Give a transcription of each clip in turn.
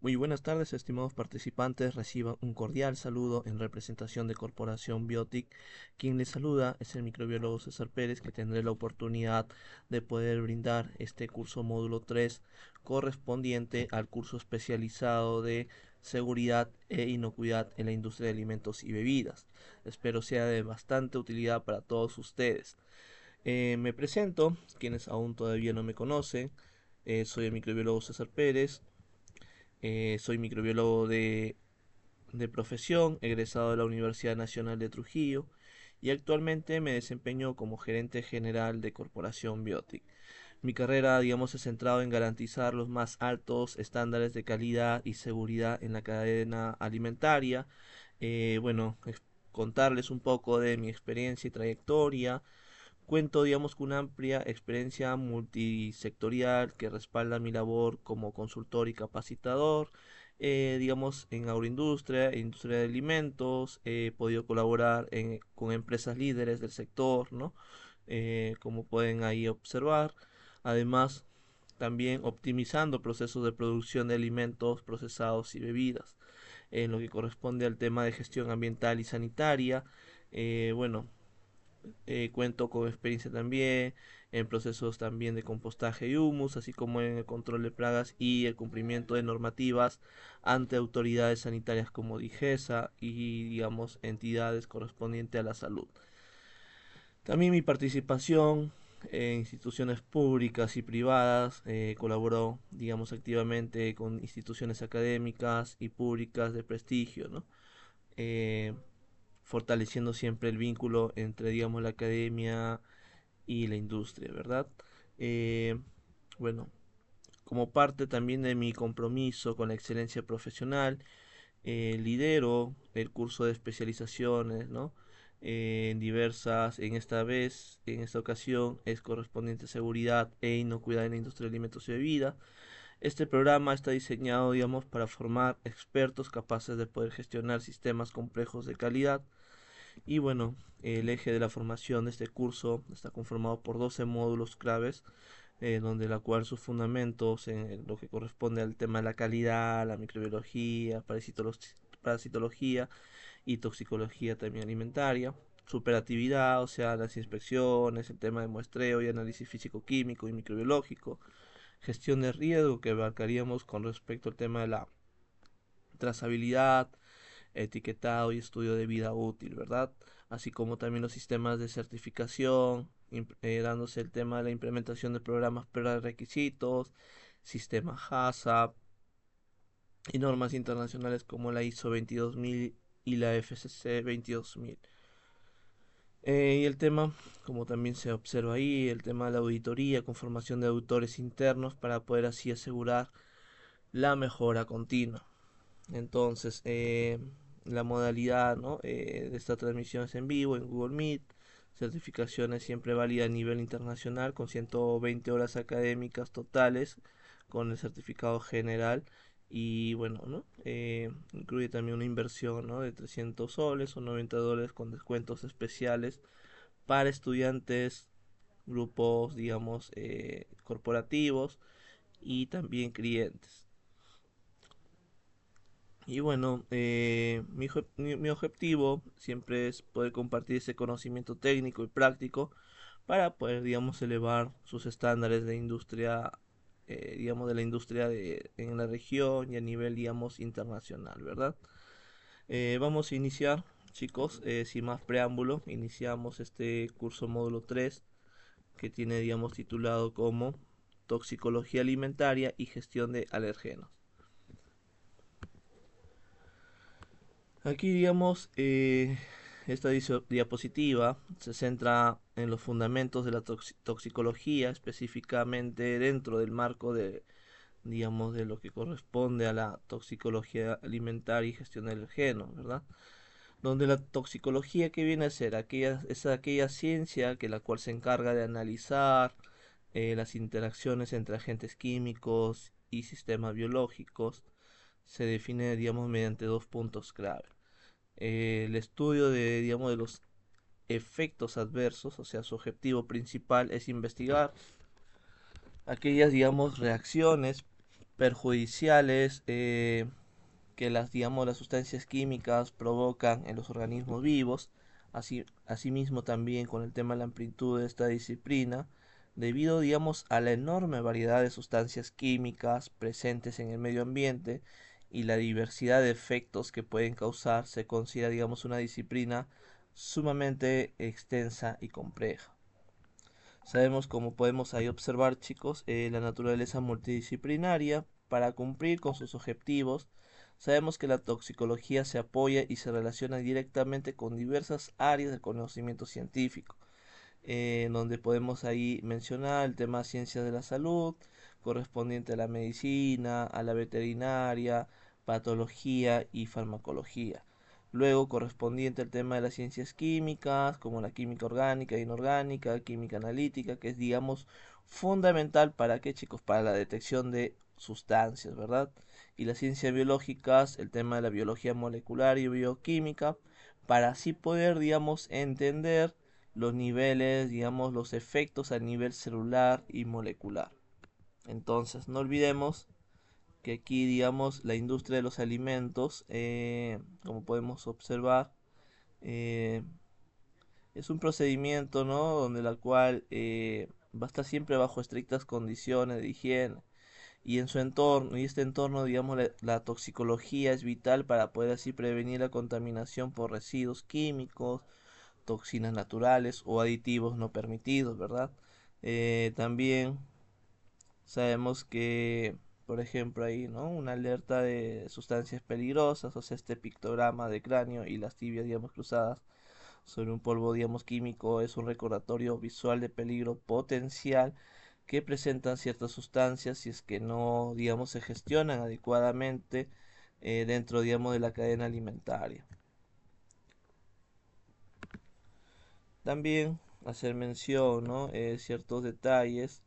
Muy buenas tardes, estimados participantes. Reciban un cordial saludo en representación de Corporación Biotic. Quien les saluda es el microbiólogo César Pérez, que tendré la oportunidad de poder brindar este curso módulo 3 correspondiente al curso especializado de seguridad e inocuidad en la industria de alimentos y bebidas. Espero sea de bastante utilidad para todos ustedes. Me presento, quienes aún todavía no me conocen. Soy el microbiólogo César Pérez. Soy microbiólogo de profesión, egresado de la Universidad Nacional de Trujillo y actualmente me desempeño como gerente general de Corporación Biotic. Mi carrera, digamos, es centrado en garantizar los más altos estándares de calidad y seguridad en la cadena alimentaria. Bueno, contarles un poco de mi experiencia y trayectoria. Cuento, digamos, con una amplia experiencia multisectorial que respalda mi labor como consultor y capacitador, digamos, en agroindustria, e industria de alimentos. He podido colaborar con empresas líderes del sector, ¿no? Como pueden ahí observar. Además, también optimizando procesos de producción de alimentos procesados y bebidas. En lo que corresponde al tema de gestión ambiental y sanitaria, bueno, cuento con experiencia también en procesos también de compostaje y humus, así como en el control de plagas y el cumplimiento de normativas ante autoridades sanitarias como DIGESA y, digamos, entidades correspondientes a la salud. También mi participación en instituciones públicas y privadas, colaboró, digamos, activamente con instituciones académicas y públicas de prestigio, ¿no? Eh, Fortaleciendo siempre el vínculo entre, digamos, la academia y la industria, ¿verdad? Eh, bueno, como parte también de mi compromiso con la excelencia profesional, lidero el curso de especializaciones, ¿no? En diversas, en esta ocasión, es correspondiente a seguridad e inocuidad en la industria de alimentos y bebidas. Este programa está diseñado, digamos, para formar expertos capaces de poder gestionar sistemas complejos de calidad. Y bueno, el eje de la formación de este curso está conformado por 12 módulos claves, donde la cual sus fundamentos en lo que corresponde al tema de la calidad, la microbiología, parasitología y toxicología también alimentaria, superatividad, o sea, las inspecciones, el tema de muestreo y análisis físico-químico y microbiológico, gestión de riesgo que abarcaríamos con respecto al tema de la trazabilidad, etiquetado y estudio de vida útil, ¿verdad? Así como también los sistemas de certificación, dándose el tema de la implementación de programas requisitos, sistema HACCP y normas internacionales como la ISO 22000 y la FCC 22000. Y el tema, como también se observa ahí, el tema de la auditoría con formación de auditores internos para poder así asegurar la mejora continua. Entonces, la modalidad, ¿no? De esta transmisión es en vivo, en Google Meet. Certificaciones siempre válida a nivel internacional con 120 horas académicas totales con el certificado general. Y bueno, ¿no? Incluye también una inversión, ¿no? De 300 soles o $90 con descuentos especiales para estudiantes, grupos, digamos, corporativos y también clientes. Y bueno, mi objetivo siempre es poder compartir ese conocimiento técnico y práctico para poder, digamos, elevar sus estándares de industria, digamos, de la industria en la región y a nivel, digamos, internacional, ¿verdad? Vamos a iniciar, chicos, sin más preámbulo, iniciamos este curso módulo 3 que tiene, digamos, titulado como Toxicología Alimentaria y Gestión de Alergenos. Aquí, digamos, esta diapositiva se centra en los fundamentos de la toxicología, específicamente dentro del marco de, digamos, de lo que corresponde a la toxicología alimentaria y gestión de alergenos, ¿verdad? Donde la toxicología que viene a ser es aquella ciencia que la cual se encarga de analizar las interacciones entre agentes químicos y sistemas biológicos. Se define, digamos, mediante dos puntos clave: el estudio de, digamos, de los efectos adversos, o sea, su objetivo principal es investigar aquellas, digamos, reacciones perjudiciales que las sustancias químicas provocan en los organismos vivos. Asimismo también con el tema de la amplitud de esta disciplina, debido, a la enorme variedad de sustancias químicas presentes en el medio ambiente y la diversidad de efectos que pueden causar, se considera, una disciplina sumamente extensa y compleja. Sabemos, como podemos ahí observar, chicos, la naturaleza multidisciplinaria para cumplir con sus objetivos. Sabemos que la toxicología se apoya y se relaciona directamente con diversas áreas del conocimiento científico, donde podemos ahí mencionar el tema ciencias de la salud, correspondiente a la medicina, a la veterinaria, patología y farmacología. Luego correspondiente al tema de las ciencias químicas, como la química orgánica e inorgánica, química analítica, que es, fundamental para qué, chicos, para la detección de sustancias, ¿verdad? Y las ciencias biológicas, el tema de la biología molecular y bioquímica, para así poder, entender los niveles, los efectos a nivel celular y molecular. Entonces, no olvidemos que aquí, la industria de los alimentos, como podemos observar, eh, es un procedimiento, ¿no? Donde la cual va a estar siempre bajo estrictas condiciones de higiene y en su entorno, y este entorno, la toxicología es vital para poder así prevenir la contaminación por residuos químicos, toxinas naturales o aditivos no permitidos, ¿verdad? También sabemos que, por ejemplo, ahí, ¿no? Una alerta de sustancias peligrosas, o sea, este pictograma de cráneo y las tibias, cruzadas sobre un polvo, químico, es un recordatorio visual de peligro potencial que presentan ciertas sustancias si es que no, se gestionan adecuadamente dentro, de la cadena alimentaria. También hacer mención, ¿no? Ciertos detalles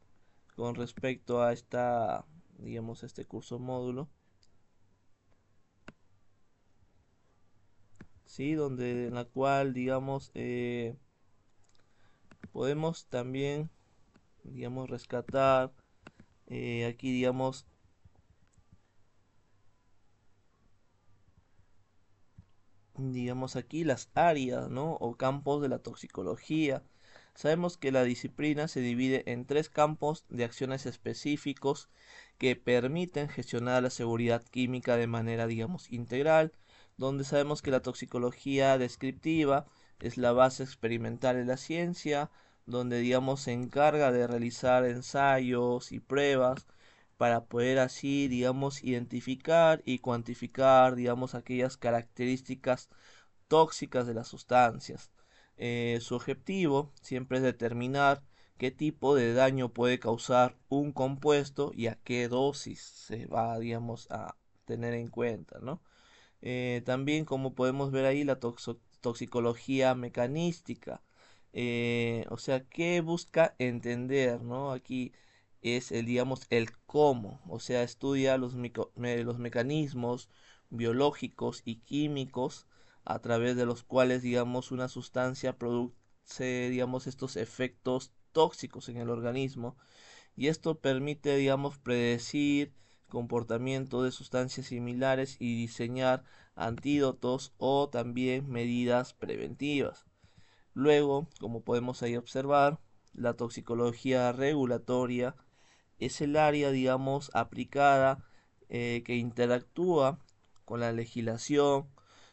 con respecto a este curso módulo, ¿sí? Donde en la cual, podemos también, rescatar aquí, aquí las áreas, ¿no? O campos de la toxicología. Sabemos que la disciplina se divide en tres campos de acciones específicos que permiten gestionar la seguridad química de manera, integral, donde sabemos que la toxicología descriptiva es la base experimental de la ciencia, donde, se encarga de realizar ensayos y pruebas para poder así, identificar y cuantificar, aquellas características tóxicas de las sustancias. Su objetivo siempre es determinar qué tipo de daño puede causar un compuesto y a qué dosis se va, a tener en cuenta, ¿no? También, como podemos ver ahí, la toxicología mecanística. O sea, ¿qué busca entender, ¿no? Aquí es el cómo, o sea, estudia los mecanismos biológicos y químicos a través de los cuales, una sustancia produce, estos efectos tóxicos en el organismo, y esto permite, predecir comportamiento de sustancias similares y diseñar antídotos o también medidas preventivas. Luego, como podemos ahí observar, la toxicología regulatoria es el área, aplicada, que interactúa con la legislación,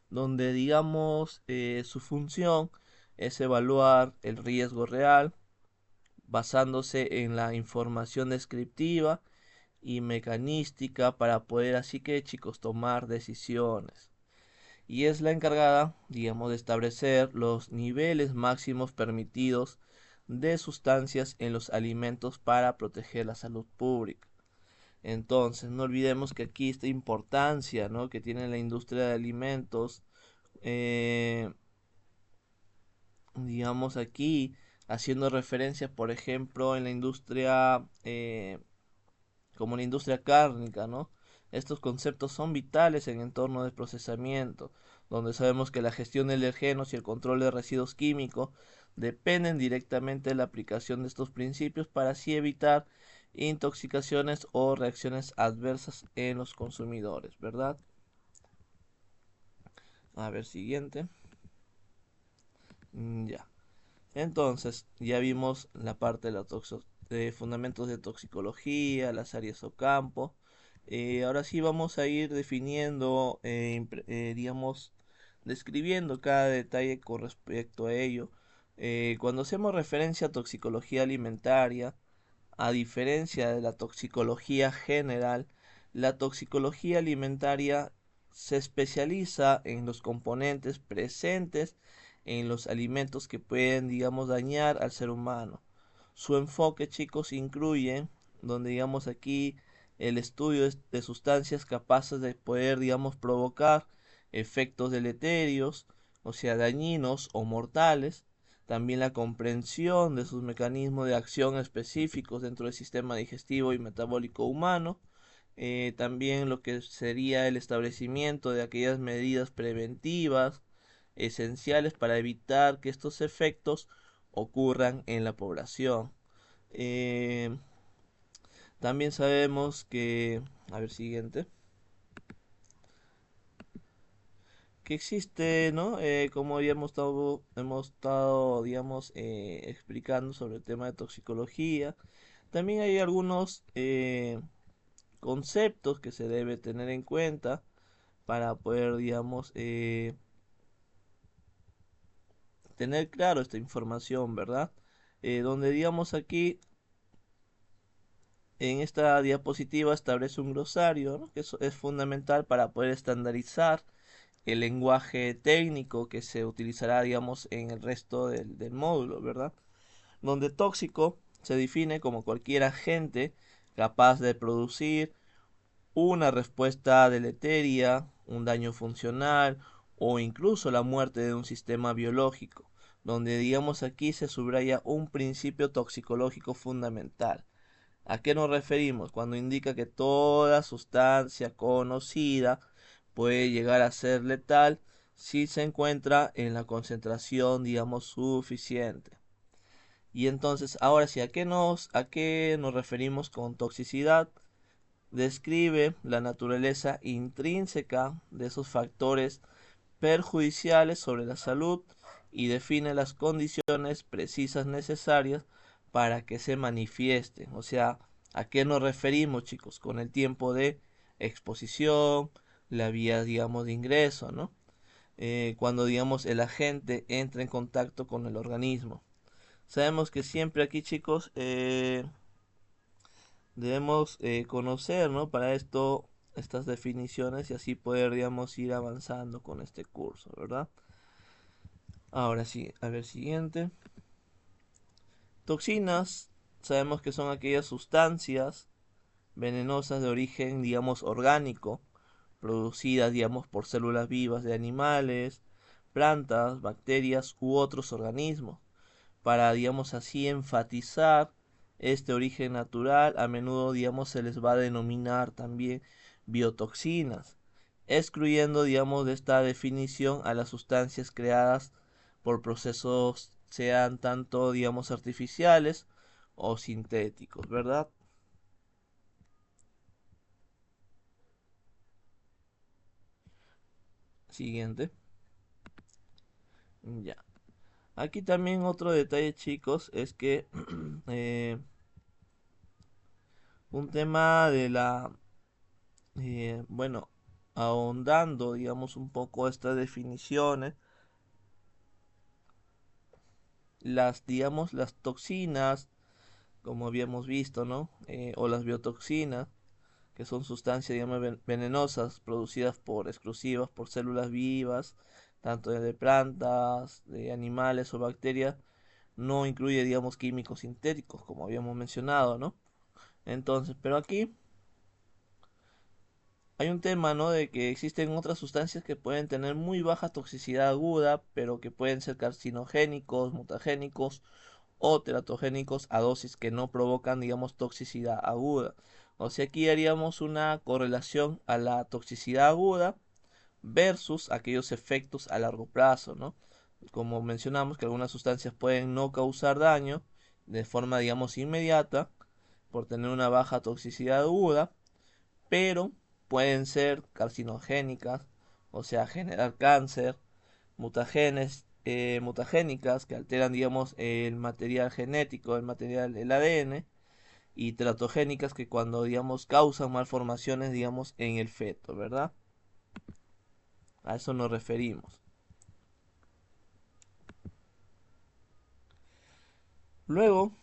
donde, su función es evaluar el riesgo real basándose en la información descriptiva y mecanística para poder así que, chicos, tomar decisiones. Y es la encargada, de establecer los niveles máximos permitidos de sustancias en los alimentos para proteger la salud pública. Entonces, no olvidemos que aquí esta importancia, ¿no?, que tiene la industria de alimentos, eh, aquí haciendo referencia, por ejemplo, en la industria, como la industria cárnica, ¿no? Estos conceptos son vitales en entornos de procesamiento, donde sabemos que la gestión de alergenos y el control de residuos químicos dependen directamente de la aplicación de estos principios para así evitar intoxicaciones o reacciones adversas en los consumidores, ¿verdad? A ver, siguiente. Ya. Entonces, ya vimos la parte de, de fundamentos de toxicología, las áreas o campo. Ahora sí vamos a ir definiendo, digamos, describiendo cada detalle con respecto a ello. Cuando hacemos referencia a toxicología alimentaria, a diferencia de la toxicología general, la toxicología alimentaria se especializa en los componentes presentes en los alimentos que pueden, digamos, dañar al ser humano. Su enfoque, chicos, incluye, donde digamos aquí, el estudio de sustancias capaces de poder, digamos, provocar efectos deleterios, o sea, dañinos o mortales, también la comprensión de sus mecanismos de acción específicos dentro del sistema digestivo y metabólico humano, también lo que sería el establecimiento de aquellas medidas preventivas esenciales para evitar que estos efectos ocurran en la población. Eh, También sabemos que, a ver, siguiente, que existe, ¿no? Como ya hemos estado, digamos, explicando sobre el tema de toxicología. También hay algunos conceptos que se debe tener en cuenta para poder, digamos, tener claro esta información, ¿verdad? Donde, digamos, aquí en esta diapositiva establece un glosario, ¿no? Que es fundamental para poder estandarizar el lenguaje técnico que se utilizará, digamos, en el resto del módulo, ¿verdad? Donde tóxico se define como cualquier agente capaz de producir una respuesta deleteria, un daño funcional o incluso la muerte de un sistema biológico, donde digamos aquí se subraya un principio toxicológico fundamental. ¿A qué nos referimos? Cuando indica que toda sustancia conocida puede llegar a ser letal si se encuentra en la concentración, digamos, suficiente. Y entonces, ahora sí, a qué nos referimos con toxicidad? Describe la naturaleza intrínseca de esos factores perjudiciales sobre la salud y define las condiciones precisas necesarias para que se manifiesten. O sea, ¿a qué nos referimos, chicos? Con el tiempo de exposición, la vía, digamos, de ingreso, ¿no? Cuando, digamos, el agente entra en contacto con el organismo. Sabemos que siempre aquí, chicos, debemos conocer, ¿no? Para esto, estas definiciones y así poder, digamos, ir avanzando con este curso, ¿verdad? Ahora sí, a ver, siguiente. Toxinas, sabemos que son aquellas sustancias venenosas de origen, digamos, orgánico, producidas, digamos, por células vivas de animales, plantas, bacterias u otros organismos. Para, digamos, así enfatizar este origen natural, a menudo, digamos, se les va a denominar también biotoxinas, excluyendo, digamos, de esta definición a las sustancias creadas por procesos sean tanto, digamos, artificiales o sintéticos, ¿verdad? Siguiente. Ya. Aquí también otro detalle, chicos, es que un tema de la, bueno, ahondando, digamos, un poco estas definiciones, las, digamos, las toxinas, como habíamos visto, ¿no? O las biotoxinas, que son sustancias, digamos, venenosas producidas por exclusivas por células vivas, tanto de plantas, de animales o bacterias, no incluye, digamos, químicos sintéticos, como habíamos mencionado, ¿no? Entonces, pero aquí hay un tema, ¿no? De que existen otras sustancias que pueden tener muy baja toxicidad aguda, pero que pueden ser carcinogénicos, mutagénicos o teratogénicos a dosis que no provocan, digamos, toxicidad aguda. O sea, aquí haríamos una correlación a la toxicidad aguda versus aquellos efectos a largo plazo, ¿no? Como mencionamos que algunas sustancias pueden no causar daño de forma, digamos, inmediata, por tener una baja toxicidad aguda, pero pueden ser carcinogénicas, o sea, generar cáncer, mutagénicas que alteran, digamos, el material genético, el ADN, y teratogénicas que cuando, digamos, causan malformaciones, digamos, en el feto, ¿verdad? A eso nos referimos. Luego,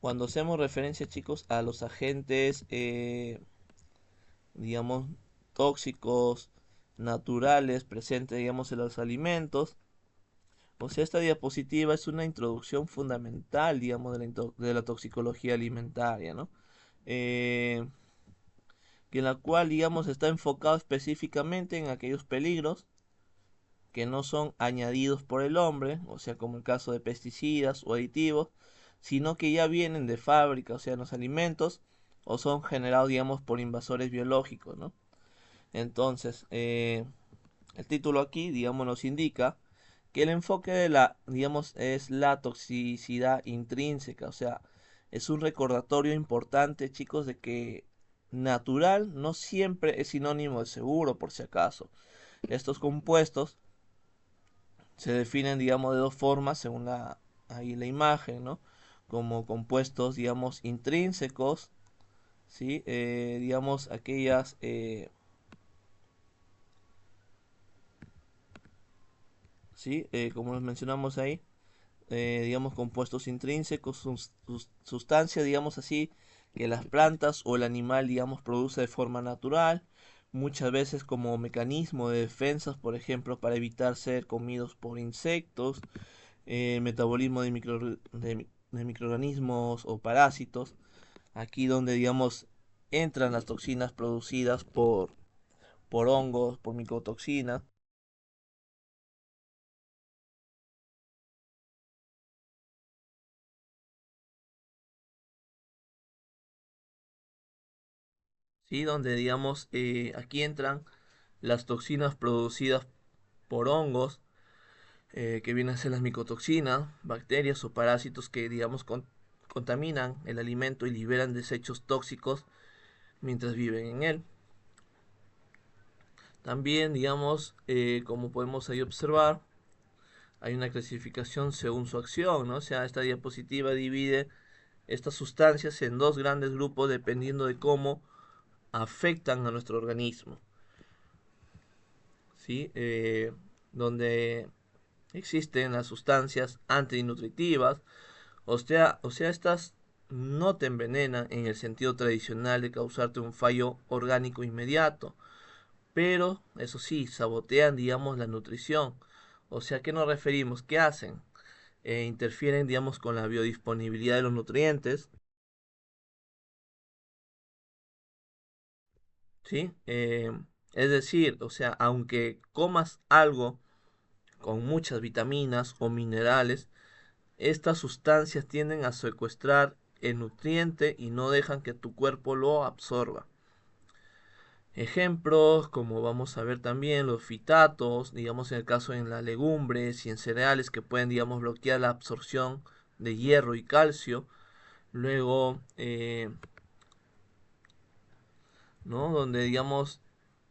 cuando hacemos referencia, chicos, a los agentes, digamos, tóxicos, naturales, presentes, digamos, en los alimentos, o sea, esta diapositiva es una introducción fundamental, digamos, de la toxicología alimentaria, ¿no? Eh, que en la cual, digamos, está enfocado específicamente en aquellos peligros que no son añadidos por el hombre, o sea, como el caso de pesticidas o aditivos, sino que ya vienen de fábrica, o sea, en los alimentos, o son generados, digamos, por invasores biológicos, ¿no? Entonces, el título aquí, digamos, nos indica que el enfoque de digamos, es la toxicidad intrínseca, o sea, es un recordatorio importante, chicos, de que natural no siempre es sinónimo de seguro, por si acaso. Estos compuestos se definen, digamos, de dos formas, según ahí la imagen, ¿no? Como compuestos, digamos, intrínsecos, ¿sí? Digamos, aquellas, ¿sí? Como los mencionamos ahí, digamos, compuestos intrínsecos, sustancias, digamos así, que las plantas o el animal, digamos, produce de forma natural, muchas veces como mecanismo de defensa, por ejemplo, para evitar ser comidos por insectos, metabolismo de microorganismos o parásitos, aquí donde, digamos, entran las toxinas producidas por hongos, por micotoxinas. ¿Sí? Donde, digamos, aquí entran las toxinas producidas por hongos, que vienen a ser las micotoxinas, bacterias o parásitos que, digamos, contaminan el alimento y liberan desechos tóxicos mientras viven en él. También, digamos, como podemos ahí observar, hay una clasificación según su acción, ¿no? O sea, esta diapositiva divide estas sustancias en dos grandes grupos dependiendo de cómo afectan a nuestro organismo, ¿sí? Donde existen las sustancias antinutritivas, o sea, estas no te envenenan en el sentido tradicional de causarte un fallo orgánico inmediato, pero eso sí, sabotean, digamos, la nutrición. O sea, ¿a qué nos referimos? ¿Qué hacen? Interfieren, digamos, con la biodisponibilidad de los nutrientes, ¿sí? Es decir, o sea, aunque comas algo con muchas vitaminas o minerales, estas sustancias tienden a secuestrar el nutriente y no dejan que tu cuerpo lo absorba. Ejemplos, como vamos a ver también, los fitatos, digamos en el caso en las legumbres y en cereales que pueden, digamos, bloquear la absorción de hierro y calcio. Luego, ¿no? Donde, digamos,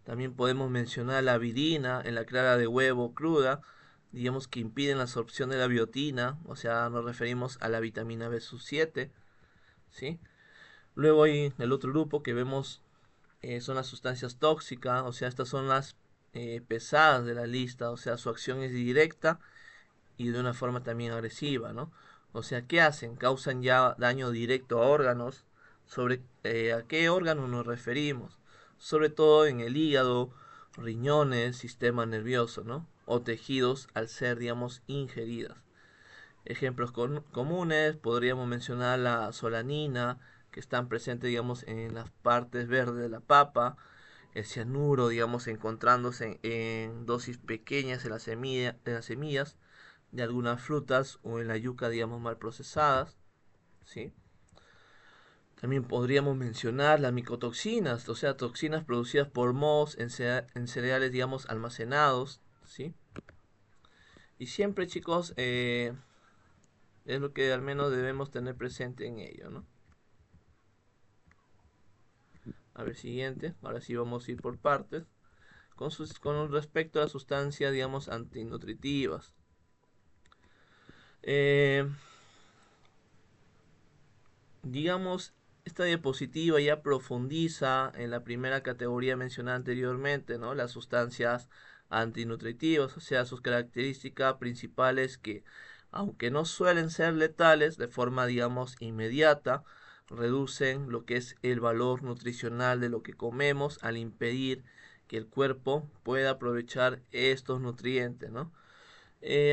también podemos mencionar la vidina en la clara de huevo cruda, digamos que impiden la absorción de la biotina, o sea, nos referimos a la vitamina B7, ¿sí? Luego hay el otro grupo que vemos, son las sustancias tóxicas, o sea, estas son las pesadas de la lista, o sea, su acción es directa y de una forma también agresiva, ¿no? O sea, ¿qué hacen? Causan ya daño directo a órganos. ¿Sobre a qué órganos nos referimos? Sobre todo en el hígado, riñones, sistema nervioso, ¿no? O tejidos al ser, digamos, ingeridas. Ejemplos comunes, podríamos mencionar la solanina, que están presentes, digamos, en las partes verdes de la papa, el cianuro, digamos, encontrándose en dosis pequeñas en las semillas de algunas frutas o en la yuca, digamos, mal procesadas, ¿sí? También podríamos mencionar las micotoxinas, o sea, toxinas producidas por mohos en cereales, digamos, almacenados, ¿sí? Y siempre, chicos, es lo que al menos debemos tener presente en ello, ¿no? A ver, siguiente. Ahora sí vamos a ir por partes. Con respecto a las sustancias, digamos, antinutritivas. Eh, digamos, esta diapositiva ya profundiza en la primera categoría mencionada anteriormente, ¿no? Las sustancias antinutritivas, o sea, sus características principales que, aunque no suelen ser letales de forma, digamos, inmediata, reducen lo que es el valor nutricional de lo que comemos al impedir que el cuerpo pueda aprovechar estos nutrientes, ¿no?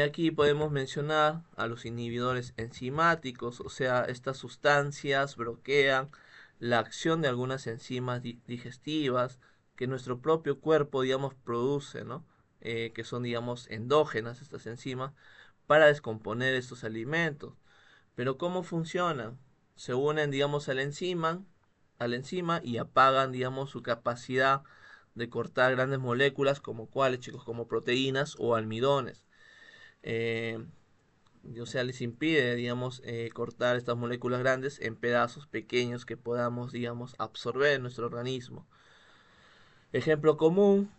Aquí podemos mencionar a los inhibidores enzimáticos, o sea, estas sustancias bloquean la acción de algunas enzimas digestivas que nuestro propio cuerpo, digamos, produce, ¿no? Que son, digamos, endógenas estas enzimas para descomponer estos alimentos. Pero ¿cómo funcionan? Se unen, digamos, a la enzima y apagan, digamos, su capacidad de cortar grandes moléculas como cuáles, chicos, como proteínas o almidones. Eh, o sea, les impide, digamos, cortar estas moléculas grandes en pedazos pequeños que podamos, digamos, absorber en nuestro organismo. Ejemplo común,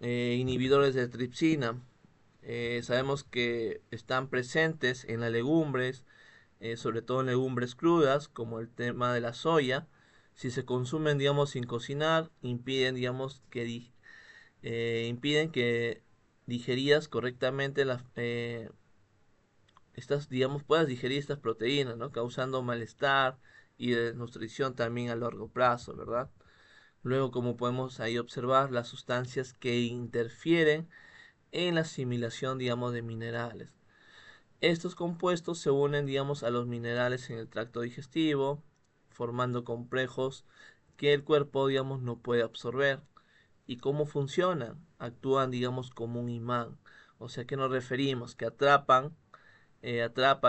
inhibidores de tripsina. Sabemos que están presentes en las legumbres, sobre todo en legumbres crudas, como el tema de la soya. Si se consumen, digamos, sin cocinar, impiden que digerías correctamente puedas digerir estas proteínas, ¿no? Causando malestar y desnutrición también a largo plazo, ¿verdad? Luego, como podemos ahí observar, las sustancias que interfieren en la asimilación, digamos, de minerales. Estos compuestos se unen, digamos, a los minerales en el tracto digestivo, formando complejos que el cuerpo, digamos, no puede absorber. ¿Y cómo funcionan? Actúan, digamos, como un imán. O sea, ¿qué nos referimos? Que atrapa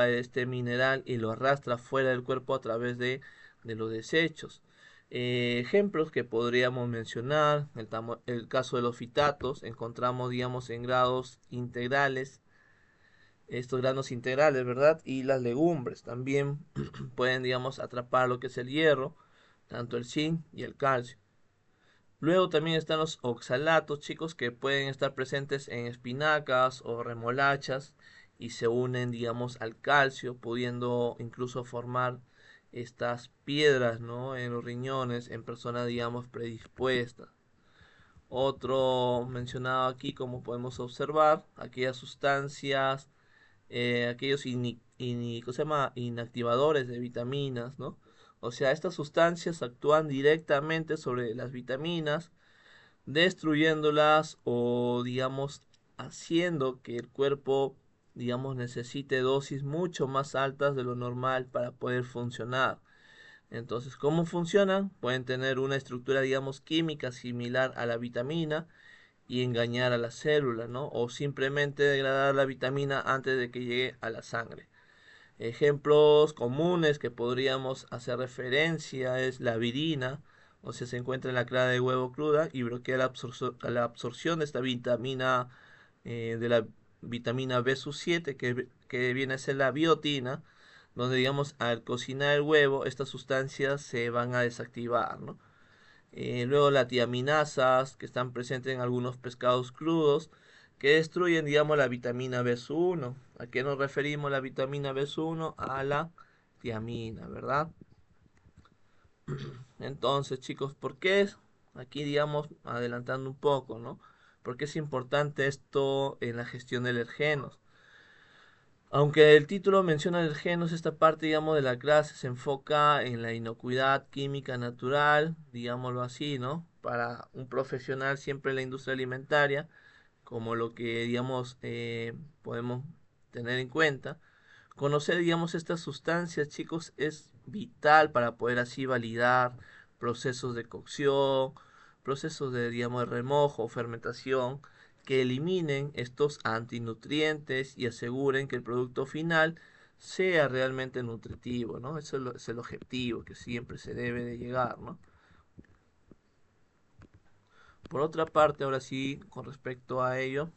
este mineral y lo arrastra fuera del cuerpo a través de los desechos. Ejemplos que podríamos mencionar, el caso de los fitatos, encontramos, digamos, en grados integrales, estos granos integrales, ¿verdad? Y las legumbres también pueden, digamos, atrapar lo que es el hierro, tanto el zinc y el calcio. Luego también están los oxalatos, chicos, que pueden estar presentes en espinacas o remolachas y se unen, digamos, al calcio, pudiendo incluso formar estas piedras, ¿no? En los riñones, en personas, digamos, predispuestas. Otro mencionado aquí, como podemos observar, aquellas sustancias, aquellos ¿cómo se llama? Inactivadores de vitaminas, ¿no? O sea, estas sustancias actúan directamente sobre las vitaminas, destruyéndolas o, digamos, haciendo que el cuerpo, digamos, necesite dosis mucho más altas de lo normal para poder funcionar. Entonces, ¿cómo funcionan? Pueden tener una estructura, digamos, química similar a la vitamina y engañar a la célula, ¿no? O simplemente degradar la vitamina antes de que llegue a la sangre. Ejemplos comunes que podríamos hacer referencia es la virina, o sea, se encuentra en la clara de huevo cruda y bloquea la absorción de esta vitamina, de la vitamina B7, que viene a ser la biotina, donde, digamos, al cocinar el huevo, estas sustancias se van a desactivar, ¿no? Luego las tiaminasas, que están presentes en algunos pescados crudos, que destruyen, digamos, la vitamina B1. ¿A qué nos referimos la vitamina B1? A la tiamina, ¿verdad? Entonces, chicos, ¿por qué? Aquí, digamos, adelantando un poco, ¿no? ¿Por qué es importante esto en la gestión de alergenos? Aunque el título menciona alergenos, esta parte, digamos, de la clase se enfoca en la inocuidad química natural, digámoslo así, ¿no? Para un profesional siempre en la industria alimentaria, como lo que, digamos, podemos tener en cuenta. Conocer, digamos, estas sustancias, chicos, es vital para poder así validar procesos de cocción, procesos de, digamos, de remojo o fermentación que eliminen estos antinutrientes y aseguren que el producto final sea realmente nutritivo, ¿no? Eso es el objetivo que siempre se debe de llegar, ¿no? Por otra parte, ahora sí, con respecto a ello,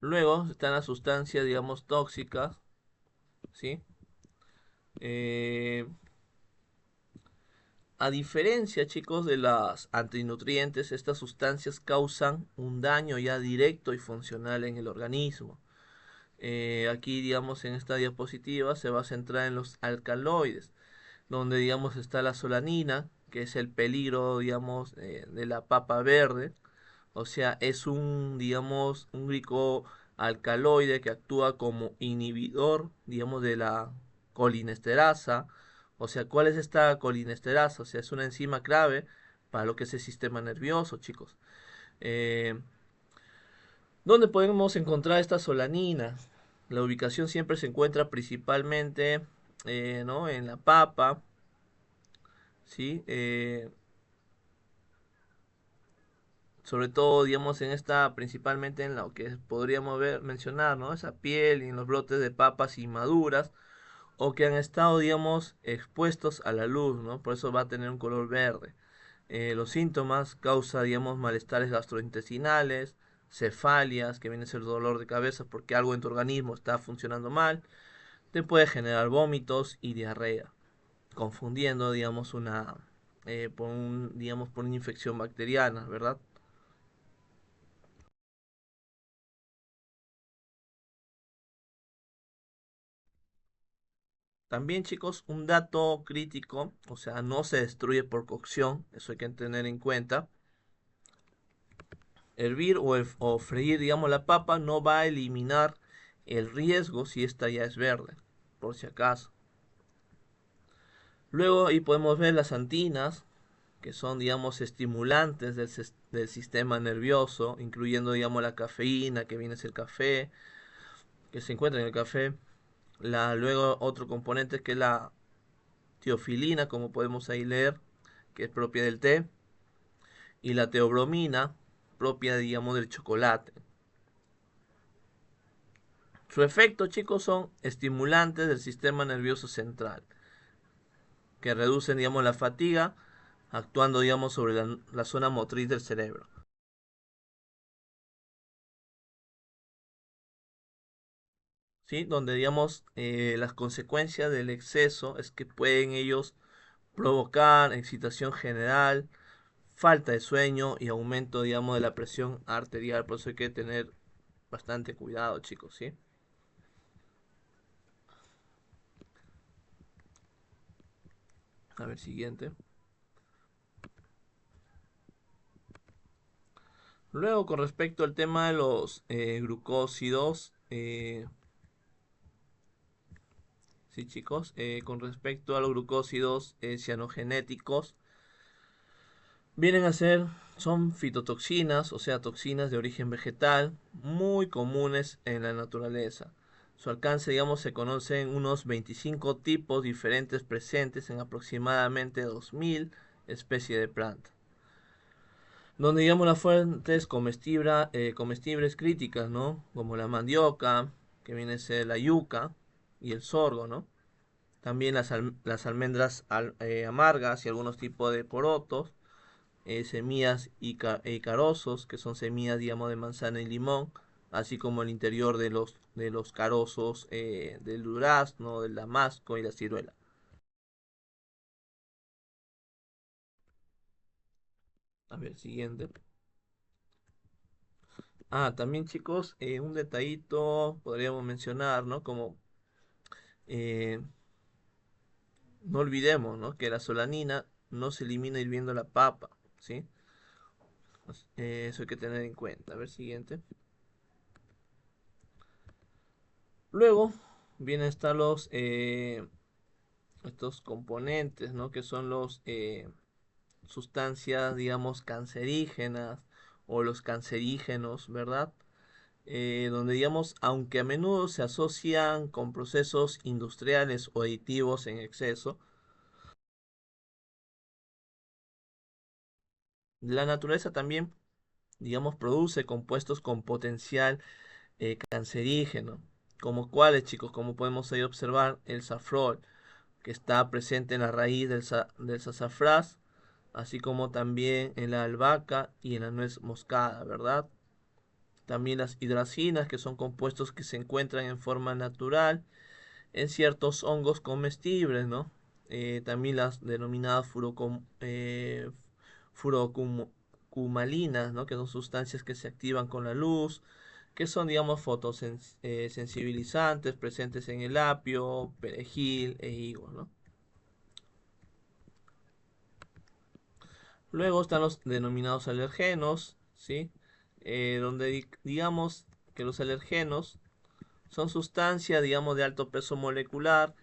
Luego están las sustancias, digamos, tóxicas, ¿sí? Eh, a diferencia, chicos, de las antinutrientes, estas sustancias causan un daño ya directo y funcional en el organismo. Aquí, digamos, en esta diapositiva se va a centrar en los alcaloides, donde, digamos, está la solanina, que es el peligro, digamos, de la papa verde. O sea, es un, digamos, un glicoalcaloide que actúa como inhibidor, digamos, de la colinesterasa. O sea, ¿cuál es esta colinesterasa? O sea, es una enzima clave para lo que es el sistema nervioso, chicos. Eh, ¿Dónde podemos encontrar esta solanina? La ubicación siempre se encuentra principalmente, ¿no? En la papa, ¿sí? Sobre todo, digamos, en esta, principalmente en lo que podríamos ver, mencionar, ¿no? Esa piel y en los brotes de papas inmaduras o que han estado, digamos, expuestos a la luz, ¿no? Por eso va a tener un color verde. Los síntomas causa, digamos, malestares gastrointestinales, cefalias, que viene a ser dolor de cabeza porque algo en tu organismo está funcionando mal, te puede generar vómitos y diarrea, confundiendo, digamos, digamos, por una infección bacteriana, ¿verdad? También, chicos, un dato crítico, o sea, no se destruye por cocción, eso hay que tener en cuenta. Hervir o freír, digamos, la papa no va a eliminar el riesgo si esta ya es verde, por si acaso. Luego ahí podemos ver las antinas, que son, digamos, estimulantes del sistema nervioso, incluyendo, digamos, la cafeína, que viene a ser el café, que se encuentra en el café. Luego otro componente que es la teofilina, como podemos ahí leer, que es propia del té, y la teobromina, propia, digamos, del chocolate. Su efecto, chicos, son estimulantes del sistema nervioso central, que reducen, digamos, la fatiga, actuando, digamos, sobre la zona motriz del cerebro. ¿Sí? Donde, digamos, las consecuencias del exceso es que pueden ellos provocar excitación general, falta de sueño y aumento, digamos, de la presión arterial. Por eso hay que tener bastante cuidado, chicos, ¿sí? A ver, siguiente. Luego, con respecto al tema de los glucósidos, sí, chicos, con respecto a los glucósidos cianogenéticos, vienen a ser, son fitotoxinas, o sea, toxinas de origen vegetal, muy comunes en la naturaleza. Su alcance, digamos, se conocen unos 25 tipos diferentes presentes en aproximadamente 2000 especies de plantas. Donde, digamos, las fuentes comestibles críticas, ¿no? Como la mandioca, que viene a ser la yuca y el sorgo, ¿no? También las almendras amargas y algunos tipos de porotos, semillas y carozos, que son semillas, digamos, de manzana y limón, así como el interior de los carozos del durazno, del damasco y la ciruela. A ver, siguiente. También, chicos, un detallito podríamos mencionar, ¿no? Como eh, no olvidemos, ¿no? Que la solanina no se elimina hirviendo la papa, ¿sí? Eso hay que tener en cuenta. A ver, siguiente. Luego vienen a estar estos componentes, ¿no? Que son los sustancias, digamos, cancerígenas o los cancerígenos, ¿verdad? Donde, digamos, aunque a menudo se asocian con procesos industriales o aditivos en exceso, la naturaleza también, digamos, produce compuestos con potencial cancerígeno, como cuáles, chicos, como podemos ahí observar, el safrol, que está presente en la raíz del sasafrás, así como también en la albahaca y en la nuez moscada, ¿verdad? También las hidracinas, que son compuestos que se encuentran en forma natural en ciertos hongos comestibles, ¿no? También las denominadas furocumalinas, ¿no? Que son sustancias que se activan con la luz, que son, digamos, fotosensibilizantes presentes en el apio, perejil e higo, ¿no? Luego están los denominados alergenos, ¿sí? Donde digamos que los alergenos son sustancias, digamos, de alto peso molecular,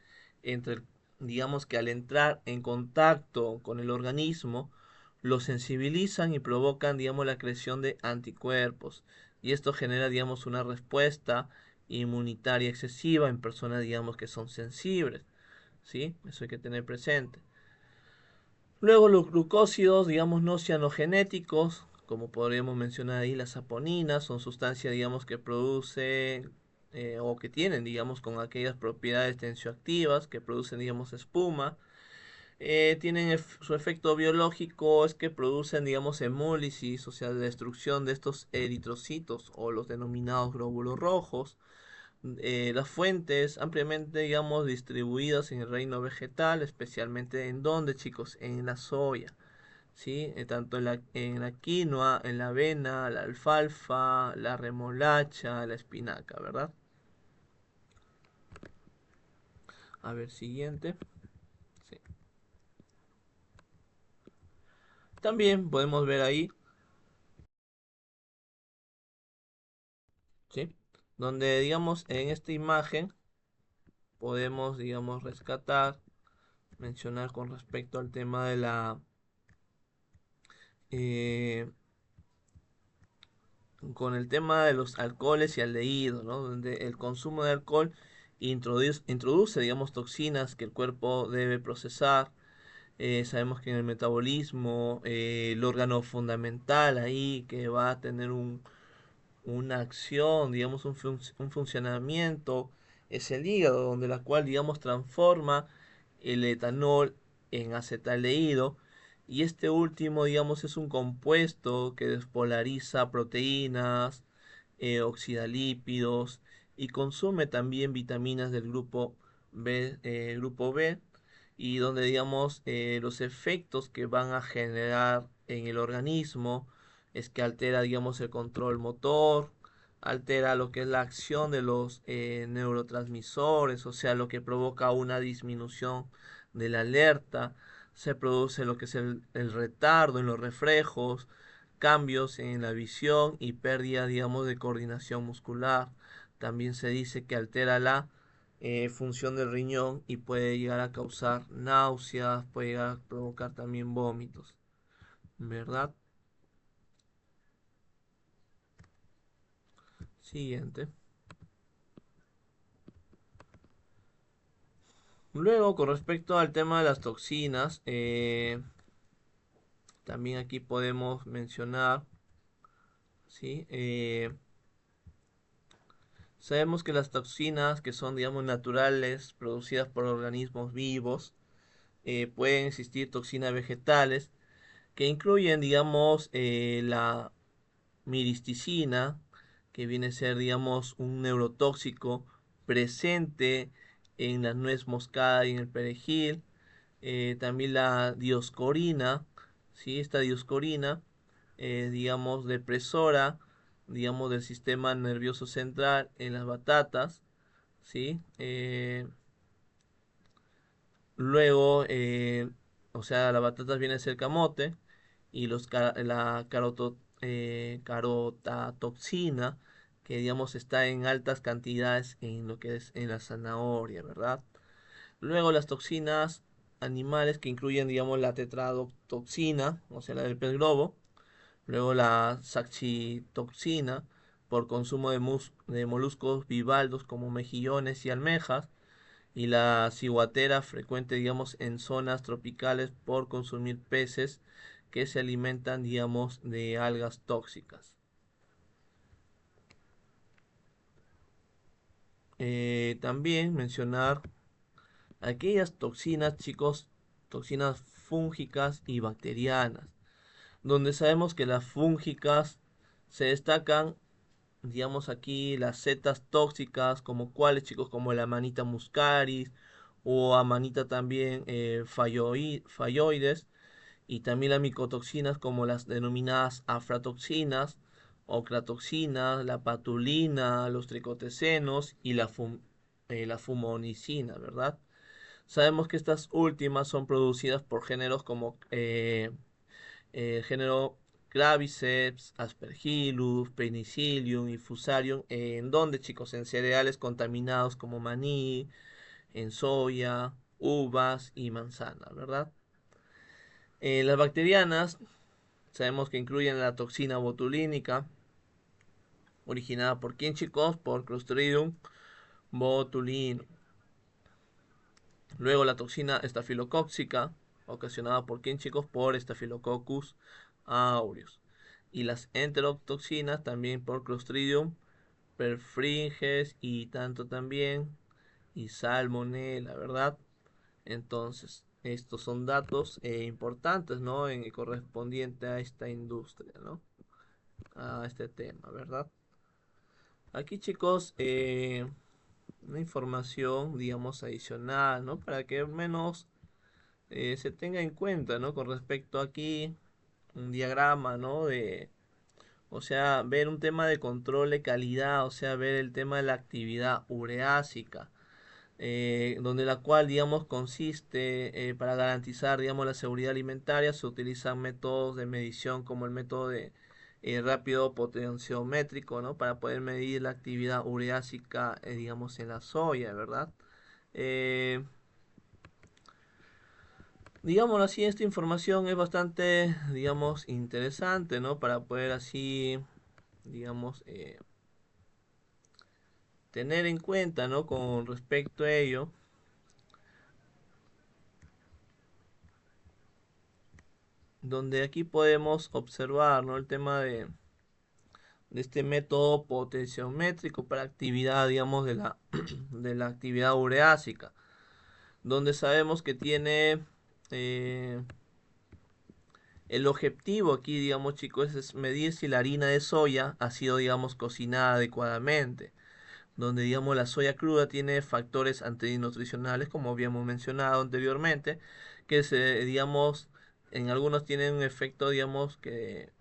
entre, digamos que al entrar en contacto con el organismo, lo sensibilizan y provocan, digamos, la creación de anticuerpos. Y esto genera, digamos, una respuesta inmunitaria excesiva en personas, digamos, que son sensibles. ¿Sí? Eso hay que tener presente. Luego los glucósidos, digamos, no cianogenéticos, como podríamos mencionar ahí las saponinas, son sustancias, digamos, que producen o que tienen, digamos, con aquellas propiedades tensioactivas que producen, digamos, espuma. Tienen su efecto biológico es que producen, digamos, hemólisis, o sea, destrucción de estos eritrocitos o los denominados glóbulos rojos. Las fuentes ampliamente, digamos, distribuidas en el reino vegetal, especialmente en donde, chicos, en la soya, ¿sí? Tanto en la quinoa, en la avena, la alfalfa, la remolacha, la espinaca, ¿verdad? A ver, siguiente. Sí. También podemos ver ahí, ¿sí? Donde, digamos, en esta imagen podemos, digamos, rescatar, mencionar con respecto al tema de la eh, con el tema de los alcoholes y aldehídos, ¿no? Donde el consumo de alcohol introduce, digamos, toxinas que el cuerpo debe procesar. Sabemos que en el metabolismo, el órgano fundamental ahí que va a tener una acción, digamos, un funcionamiento, es el hígado, donde la cual, digamos, transforma el etanol en acetaldehído. Y este último, digamos, es un compuesto que despolariza proteínas, oxida lípidos y consume también vitaminas del grupo B, y donde, digamos, los efectos que van a generar en el organismo es que altera, digamos, el control motor, altera lo que es la acción de los neurotransmisores, o sea, lo que provoca una disminución de la alerta, se produce lo que es el retardo en los reflejos, cambios en la visión y pérdida, digamos, de coordinación muscular. También se dice que altera la función del riñón y puede llegar a causar náuseas, puede llegar a provocar también vómitos, ¿verdad? Siguiente. Luego, con respecto al tema de las toxinas, también aquí podemos mencionar, ¿sí? Sabemos que las toxinas, que son, digamos, naturales, producidas por organismos vivos, pueden existir toxinas vegetales, que incluyen, digamos, la miristicina, que viene a ser, digamos, un neurotóxico presente en la nuez moscada y en el perejil. También la dioscorina, ¿sí? Esta dioscorina, digamos, depresora, digamos, del sistema nervioso central en las batatas, ¿sí? Luego, o sea, la batata viene a ser camote y la carotatoxina, que digamos está en altas cantidades en lo que es en la zanahoria, ¿verdad? Luego las toxinas animales que incluyen, digamos, la tetradotoxina, o sea, la del pez globo. Luego la saxitoxina por consumo de moluscos bivaldos como mejillones y almejas, y la ciguatera frecuente, digamos, en zonas tropicales por consumir peces que se alimentan, digamos, de algas tóxicas. También mencionar aquellas toxinas, chicos, toxinas fúngicas y bacterianas, donde sabemos que las fúngicas se destacan digamos aquí las setas tóxicas, como cuáles chicos, como la Amanita muscaris o Amanita también falloides, y también las micotoxinas como las denominadas aflatoxinas, ocratoxinas, la patulina, los tricotecenos y la fumonicina, ¿verdad? Sabemos que estas últimas son producidas por géneros como género Claviceps, Aspergillus, Penicillium y Fusarium, ¿en donde chicos? En cereales contaminados como maní, en soya, uvas y manzana, ¿verdad? Las bacterianas sabemos que incluyen la toxina botulínica, originada por quién chicos, por Clostridium botulinum. Luego la toxina estafilocóxica, ocasionada por quién chicos, por Staphylococcus aureus. Y las enterotoxinas también por Clostridium perfringens y tanto también y salmonella, ¿verdad? Entonces, estos son datos importantes, ¿no? Correspondiente a esta industria, ¿no? A este tema, ¿verdad? Aquí, chicos, una información, digamos, adicional, ¿no? Para que al menos se tenga en cuenta, ¿no? Con respecto aquí, un diagrama, ¿no? O sea, ver un tema de control de calidad, o sea, ver el tema de la actividad ureásica, donde la cual, digamos, consiste para garantizar, digamos, la seguridad alimentaria, se utilizan métodos de medición como el método de rápido potenciométrico, ¿no? Para poder medir la actividad ureásica, digamos, en la soya, ¿verdad? Eh, Digámoslo así, esta información es bastante, digamos, interesante, ¿no? Para poder así, digamos, tener en cuenta, ¿no? Con respecto a ello, donde aquí podemos observar, ¿no? El tema de este método potenciométrico para actividad, digamos, de la actividad ureásica, donde sabemos que tiene eh, el objetivo aquí, digamos, chicos, es medir si la harina de soya ha sido, digamos, cocinada adecuadamente, donde, digamos, la soya cruda tiene factores antinutricionales, como habíamos mencionado anteriormente, que digamos, en algunos tienen un efecto, digamos, que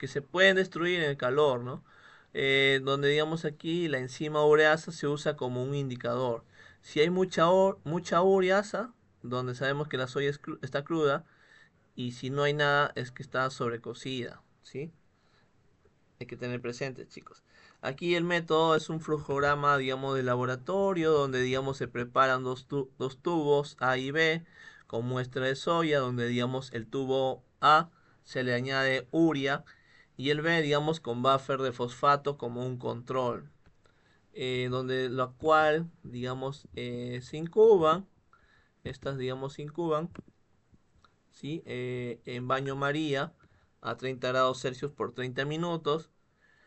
se pueden destruir en el calor, ¿no? Donde, digamos, aquí la enzima ureasa se usa como un indicador. Si hay mucha ureasa, donde sabemos que la soya está cruda, y si no hay nada, es que está sobrecocida, ¿sí? Hay que tener presente, chicos. Aquí el método es un flujograma, digamos, de laboratorio, donde, digamos, se preparan dos tubos A y B con muestra de soya, donde, digamos, el tubo A se le añade urea y el B, digamos, con buffer de fosfato como un control, donde lo cual, digamos, se incuban, estas, digamos, se incuban, ¿sí? En baño María a 30 grados Celsius por 30 minutos.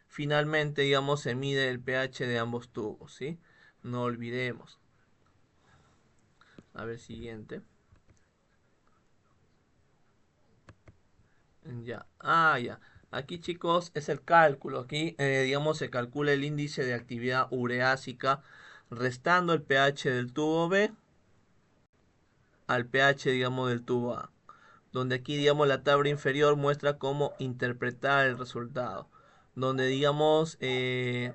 Finalmente, digamos, se mide el pH de ambos tubos, ¿sí? No olvidemos. A ver, siguiente. Ya. Ya. Aquí, chicos, es el cálculo. Aquí, digamos, se calcula el índice de actividad ureásica restando el pH del tubo B al pH, digamos, del tubo A. Donde aquí, digamos, la tabla inferior muestra cómo interpretar el resultado. Donde, digamos, el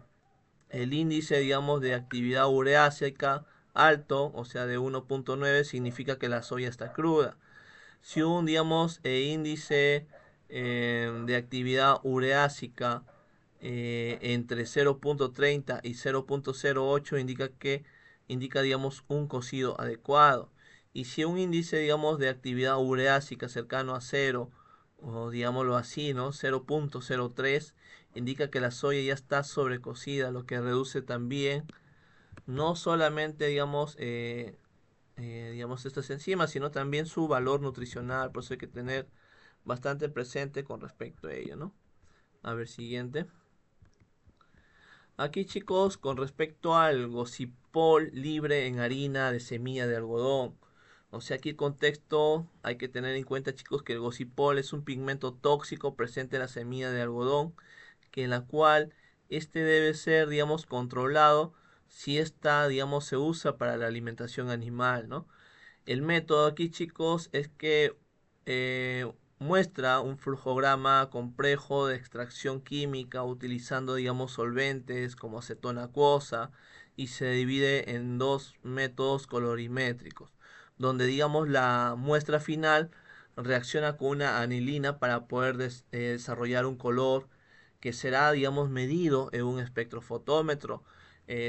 índice, digamos, de actividad ureásica alto, o sea, de 1.9, significa que la soya está cruda. Si un, digamos, índice de actividad ureásica entre 0.30 y 0.08 indica, digamos, un cocido adecuado. Y si un índice, digamos, de actividad ureásica cercano a 0, o digámoslo así, ¿no? 0.03, indica que la soya ya está sobrecocida, lo que reduce también no solamente, digamos, estas enzimas, sino también su valor nutricional. Por eso hay que tener bastante presente con respecto a ello, ¿no? A ver, siguiente. Aquí, chicos, con respecto al gocipol libre en harina de semilla de algodón. O sea, aquí el contexto hay que tener en cuenta, chicos, que el gocipol es un pigmento tóxico presente en la semilla de algodón, que en la cual este debe ser, digamos, controlado si esta, digamos, se usa para la alimentación animal, ¿no? El método aquí, chicos, es que muestra un flujograma complejo de extracción química utilizando, digamos, solventes como acetona acuosa y se divide en dos métodos colorimétricos, donde, digamos, la muestra final reacciona con una anilina para poder desarrollar un color que será, digamos, medido en un espectrofotómetro,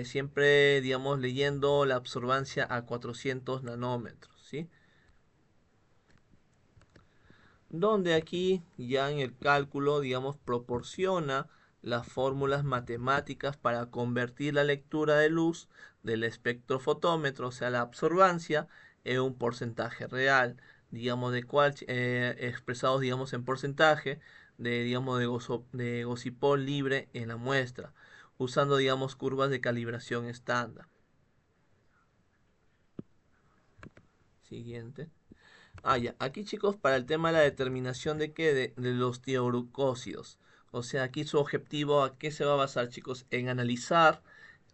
siempre, digamos, leyendo la absorbancia a 400 nanómetros, ¿sí? Donde aquí ya en el cálculo, digamos, proporciona las fórmulas matemáticas para convertir la lectura de luz del espectrofotómetro, o sea, la absorbancia, en un porcentaje real, digamos, de cual, expresados, digamos, en porcentaje de, digamos, de gocipol libre en la muestra, usando, digamos, curvas de calibración estándar. Siguiente. Ah, ya. Aquí, chicos, para el tema de la determinación de qué, de los tioglucósidos. O sea, aquí su objetivo, ¿a qué se va a basar, chicos? En analizar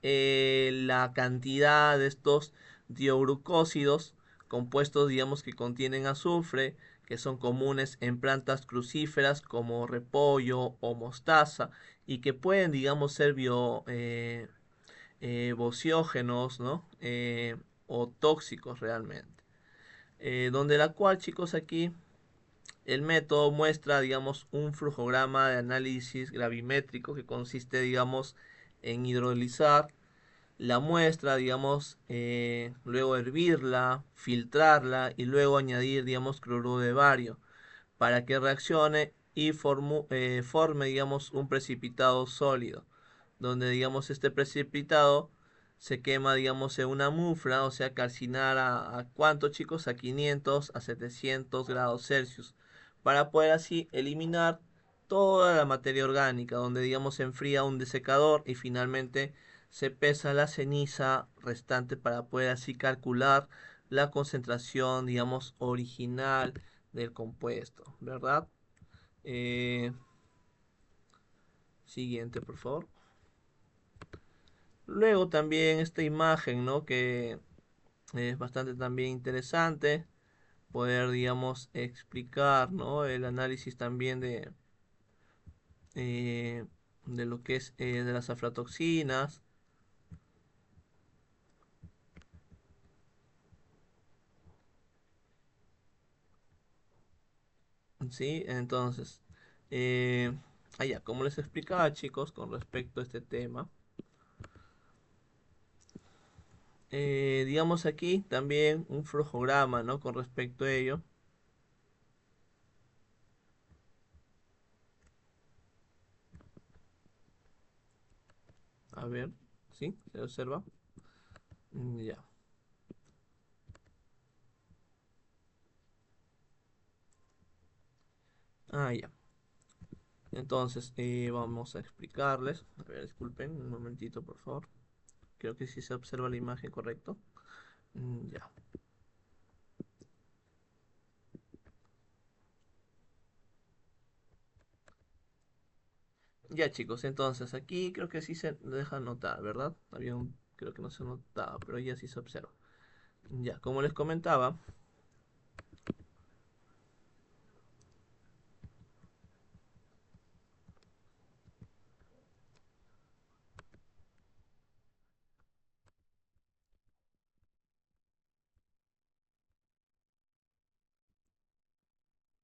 la cantidad de estos dioglucósidos, compuestos, digamos, que contienen azufre, que son comunes en plantas crucíferas como repollo o mostaza, y que pueden, digamos, ser bociógenos, ¿no? O tóxicos realmente. Donde la cual, chicos, aquí el método muestra, digamos, un flujograma de análisis gravimétrico que consiste, digamos, en hidrolizar la muestra, digamos, luego hervirla, filtrarla y luego añadir, digamos, cloruro de bario para que reaccione y forme, digamos, un precipitado sólido, donde, digamos, este precipitado se quema, digamos, en una mufra, o sea, calcinar a ¿cuánto, chicos? A 500 a 700 grados Celsius, para poder así eliminar toda la materia orgánica, donde, digamos, se enfría un desecador y finalmente se pesa la ceniza restante para poder así calcular la concentración, digamos, original del compuesto, ¿verdad? Eh, Siguiente, por favor. Luego también esta imagen, ¿no? Que es bastante también interesante poder, digamos, explicar, ¿no? El análisis también eh, de lo que es de las aflatoxinas, ¿sí? Entonces, eh, allá, como les explicaba, chicos, con respecto a este tema, digamos aquí también un flujograma, ¿no? Con respecto a ello. A ver, ¿sí? ¿Se observa? Ya. Ah, ya. Entonces, vamos a explicarles. A ver, disculpen un momentito, por favor. Creo que sí se observa la imagen, correcto. Ya. Ya, chicos, entonces aquí creo que sí se deja notar, ¿verdad? Creo que no se notaba, pero ya sí se observa. Ya, como les comentaba,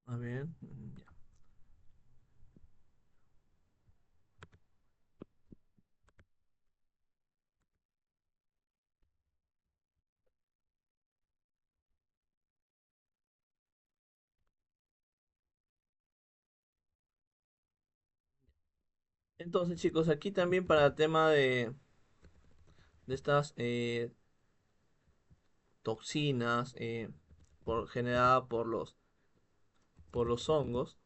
a ver, ya. Entonces, chicos, aquí también para el tema de estas toxinas generadas por los hongos,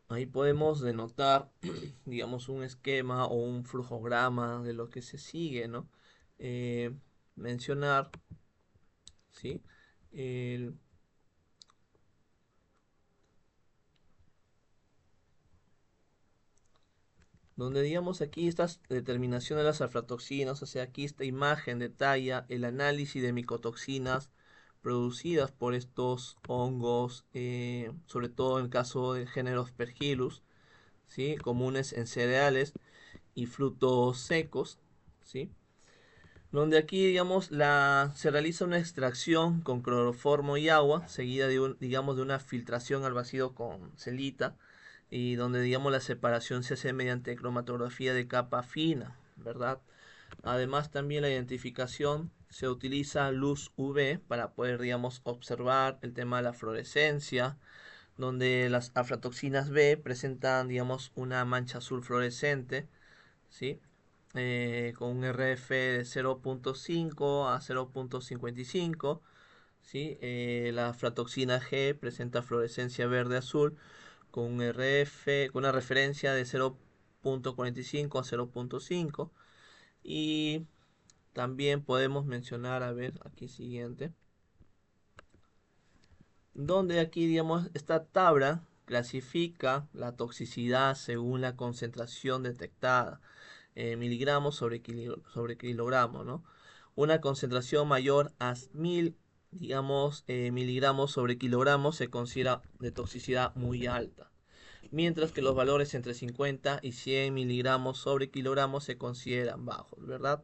ahí podemos denotar, digamos, un esquema o un flujograma de lo que se sigue, ¿no? Eh, Mencionar, ¿sí? El, donde digamos aquí esta determinación de las aflatoxinas, o sea, aquí esta imagen detalla el análisis de micotoxinas producidas por estos hongos, sobre todo en el caso del género Aspergillus, ¿sí? Comunes en cereales y frutos secos, ¿sí? Donde aquí, digamos, se realiza una extracción con cloroformo y agua, seguida digamos, de una filtración al vacío con celita, y donde, digamos, la separación se hace mediante cromatografía de capa fina, ¿verdad? Además, también la identificación se utiliza luz UV para poder, digamos, observar el tema de la fluorescencia, donde las aflatoxinas B presentan, digamos, una mancha azul fluorescente, ¿sí? Con un RF de 0.5 a 0.55, ¿sí? La aflatoxina G presenta fluorescencia verde-azul con un RF, con una referencia de 0.45 a 0.5. Y también podemos mencionar, a ver, aquí siguiente, donde aquí, digamos, esta tabla clasifica la toxicidad según la concentración detectada, miligramos sobre kilogramo, ¿no? Una concentración mayor a 1000, digamos, miligramos sobre kilogramo se considera de toxicidad muy alta, mientras que los valores entre 50 y 100 miligramos sobre kilogramo se consideran bajos, ¿verdad?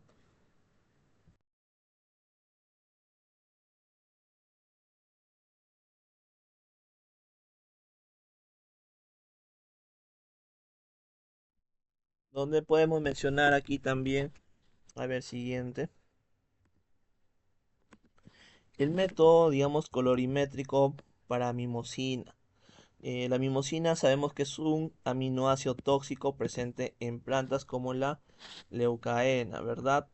Donde podemos mencionar aquí también, a ver, siguiente, el método, digamos, colorimétrico para mimosina. La mimosina sabemos que es un aminoácido tóxico presente en plantas como la leucaena, ¿verdad?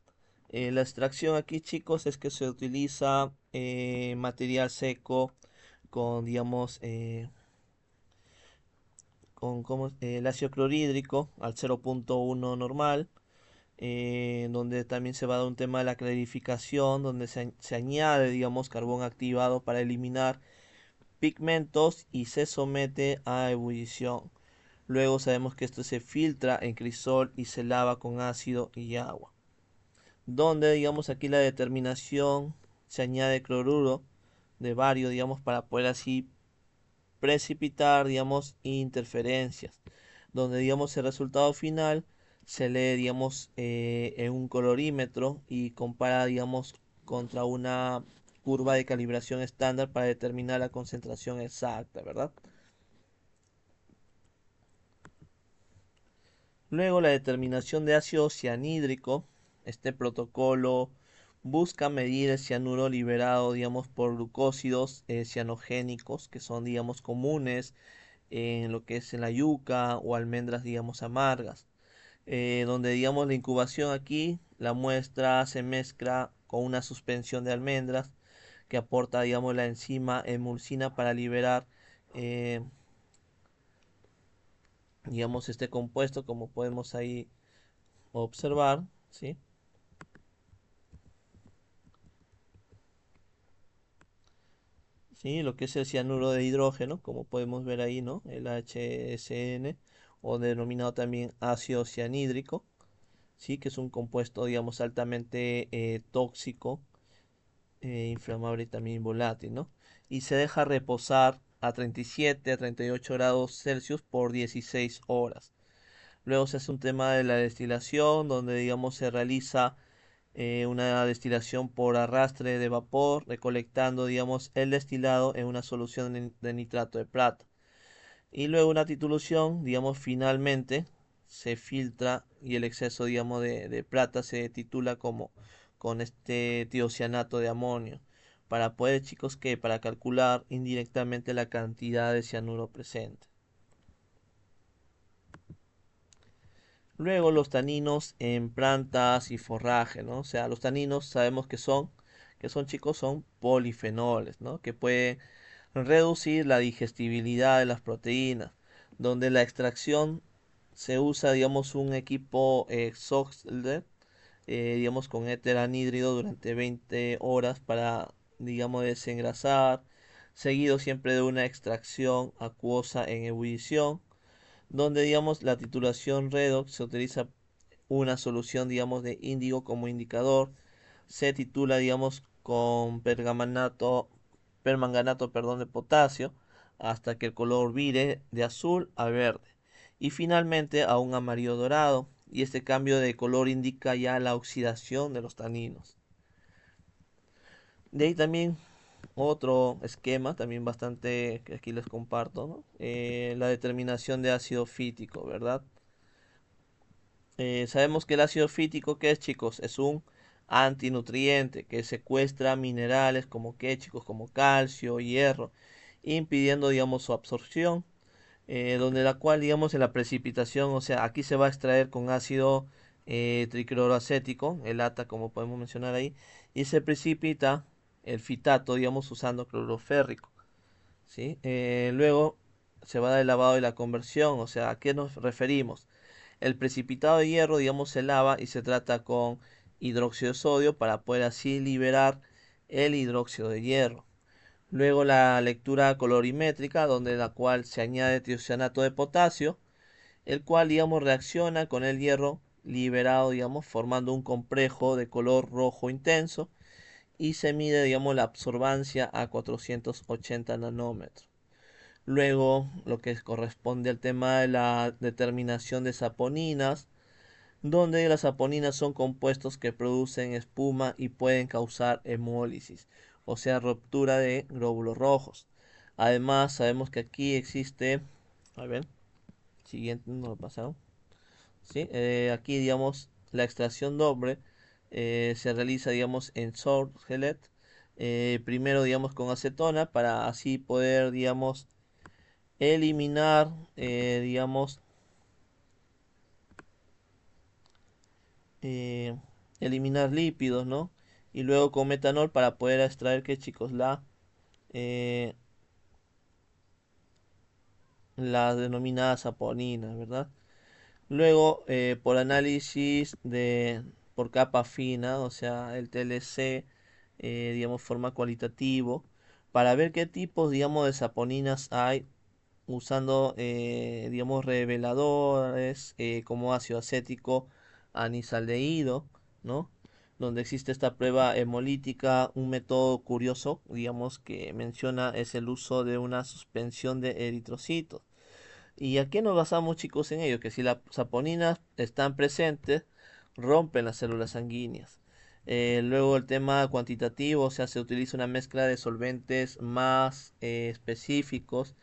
La extracción aquí, chicos, es que se utiliza material seco con, digamos, con el ácido clorhídrico al 0.1 normal, donde también se va a dar un tema de la clarificación, donde se añade, digamos, carbón activado para eliminar pigmentos y se somete a ebullición. Luego sabemos que esto se filtra en crisol y se lava con ácido y agua. Donde, digamos, aquí la determinación se añade cloruro de bario, digamos, para poder así precipitar, digamos, interferencias. Donde, digamos, el resultado final se lee, digamos, en un colorímetro y compara, digamos, contra una curva de calibración estándar para determinar la concentración exacta, ¿verdad? Luego la determinación de ácido cianhídrico. Este protocolo busca medir el cianuro liberado, digamos, por glucósidos cianogénicos, que son, digamos, comunes en lo que es en la yuca o almendras, digamos, amargas. Donde, digamos, la incubación aquí, la muestra se mezcla con una suspensión de almendras que aporta, digamos, la enzima emulsina para liberar, eh, digamos, este compuesto, como podemos ahí observar, ¿sí? Sí, lo que es el cianuro de hidrógeno, como podemos ver ahí, ¿no? El HSN, o denominado también ácido cianhídrico, sí, que es un compuesto, digamos, altamente tóxico, inflamable y también volátil, ¿no? Y se deja reposar a 37 a 38 grados Celsius por 16 horas. Luego se hace un tema de la destilación, donde, digamos, se realiza una destilación por arrastre de vapor, recolectando, digamos, el destilado en una solución de nitrato de plata. Y luego una titulación, digamos, finalmente se filtra y el exceso, digamos, de plata se titula como con este tiocianato de amonio. Para poder, chicos, que para calcular indirectamente la cantidad de cianuro presente. Luego los taninos en plantas y forraje, ¿no? O sea, los taninos sabemos que son chicos, son polifenoles, ¿no? Que pueden reducir la digestibilidad de las proteínas, donde la extracción se usa, digamos, un equipo Soxhlet, digamos, con éter anhídrido durante 20 horas para, digamos, desengrasar, seguido siempre de una extracción acuosa en ebullición, donde digamos la titulación redox se utiliza una solución digamos de índigo como indicador, se titula digamos con permanganato perdón, de potasio hasta que el color vire de azul a verde y finalmente a un amarillo dorado, y este cambio de color indica ya la oxidación de los taninos. De ahí también otro esquema, también bastante que aquí les comparto, ¿no? La determinación de ácido fítico, ¿verdad? Sabemos que el ácido fítico, ¿qué es, chicos? Es un antinutriente que secuestra minerales como qué, chicos, como calcio, hierro, impidiendo, digamos, su absorción, donde la cual, digamos, en la precipitación, o sea, aquí se va a extraer con ácido tricloroacético, el ATA, como podemos mencionar ahí, y se precipita el fitato, digamos, usando cloruro férrico, ¿sí? Luego se va a dar el lavado y la conversión, o sea, ¿a qué nos referimos? El precipitado de hierro, digamos, se lava y se trata con hidróxido de sodio para poder así liberar el hidróxido de hierro. Luego la lectura colorimétrica, donde la cual se añade tiocianato de potasio, el cual, digamos, reacciona con el hierro liberado, digamos, formando un complejo de color rojo intenso y se mide, digamos, la absorbancia a 480 nanómetros. Luego, lo que corresponde al tema de la determinación de saponinas, donde las saponinas son compuestos que producen espuma y pueden causar hemólisis, o sea, ruptura de glóbulos rojos. Además, sabemos que aquí existe, a ver, siguiente, no lo pasaron, ¿sí? Aquí, digamos, la extracción doble se realiza, digamos, en Sorgelet, primero, digamos, con acetona para así poder, digamos, eliminar, digamos, eh, eliminar lípidos, ¿no? Y luego con metanol para poder extraer, que chicos, eh, la denominada saponina, ¿verdad? Luego, por análisis por capa fina, o sea, el TLC, digamos, forma cualitativo, para ver qué tipos, digamos, de saponinas hay usando, digamos, reveladores como ácido acético anisaldehído, ¿no? Donde existe esta prueba hemolítica, un método curioso, digamos, que menciona es el uso de una suspensión de eritrocitos. ¿Y a qué nos basamos, chicos, en ello? Que si las saponinas están presentes, rompen las células sanguíneas. Luego el tema cuantitativo, o sea, se utiliza una mezcla de solventes más específicos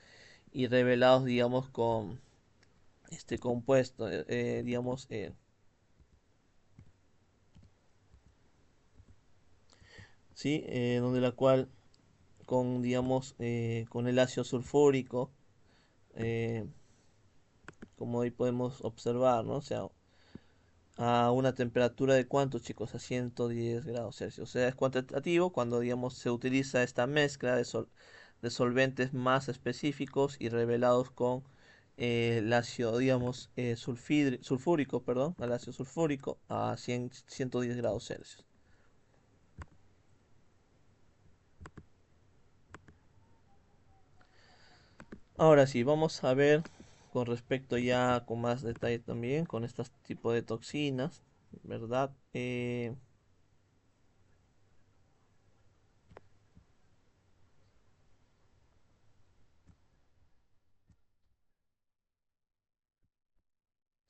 y revelados, digamos, con este compuesto, digamos, ¿sí? Donde la cual con, digamos, con el ácido sulfúrico, eh, como ahí podemos observar, ¿no? O sea, a una temperatura de cuánto, chicos, a 110 grados Celsius. O sea, es cuantitativo cuando, digamos, se utiliza esta mezcla de solventes más específicos y revelados con el ácido, digamos, sulfúrico, perdón, el ácido sulfúrico a 110 grados Celsius. Ahora sí, vamos a ver con respecto ya con más detalle también con estos tipos de toxinas, ¿verdad?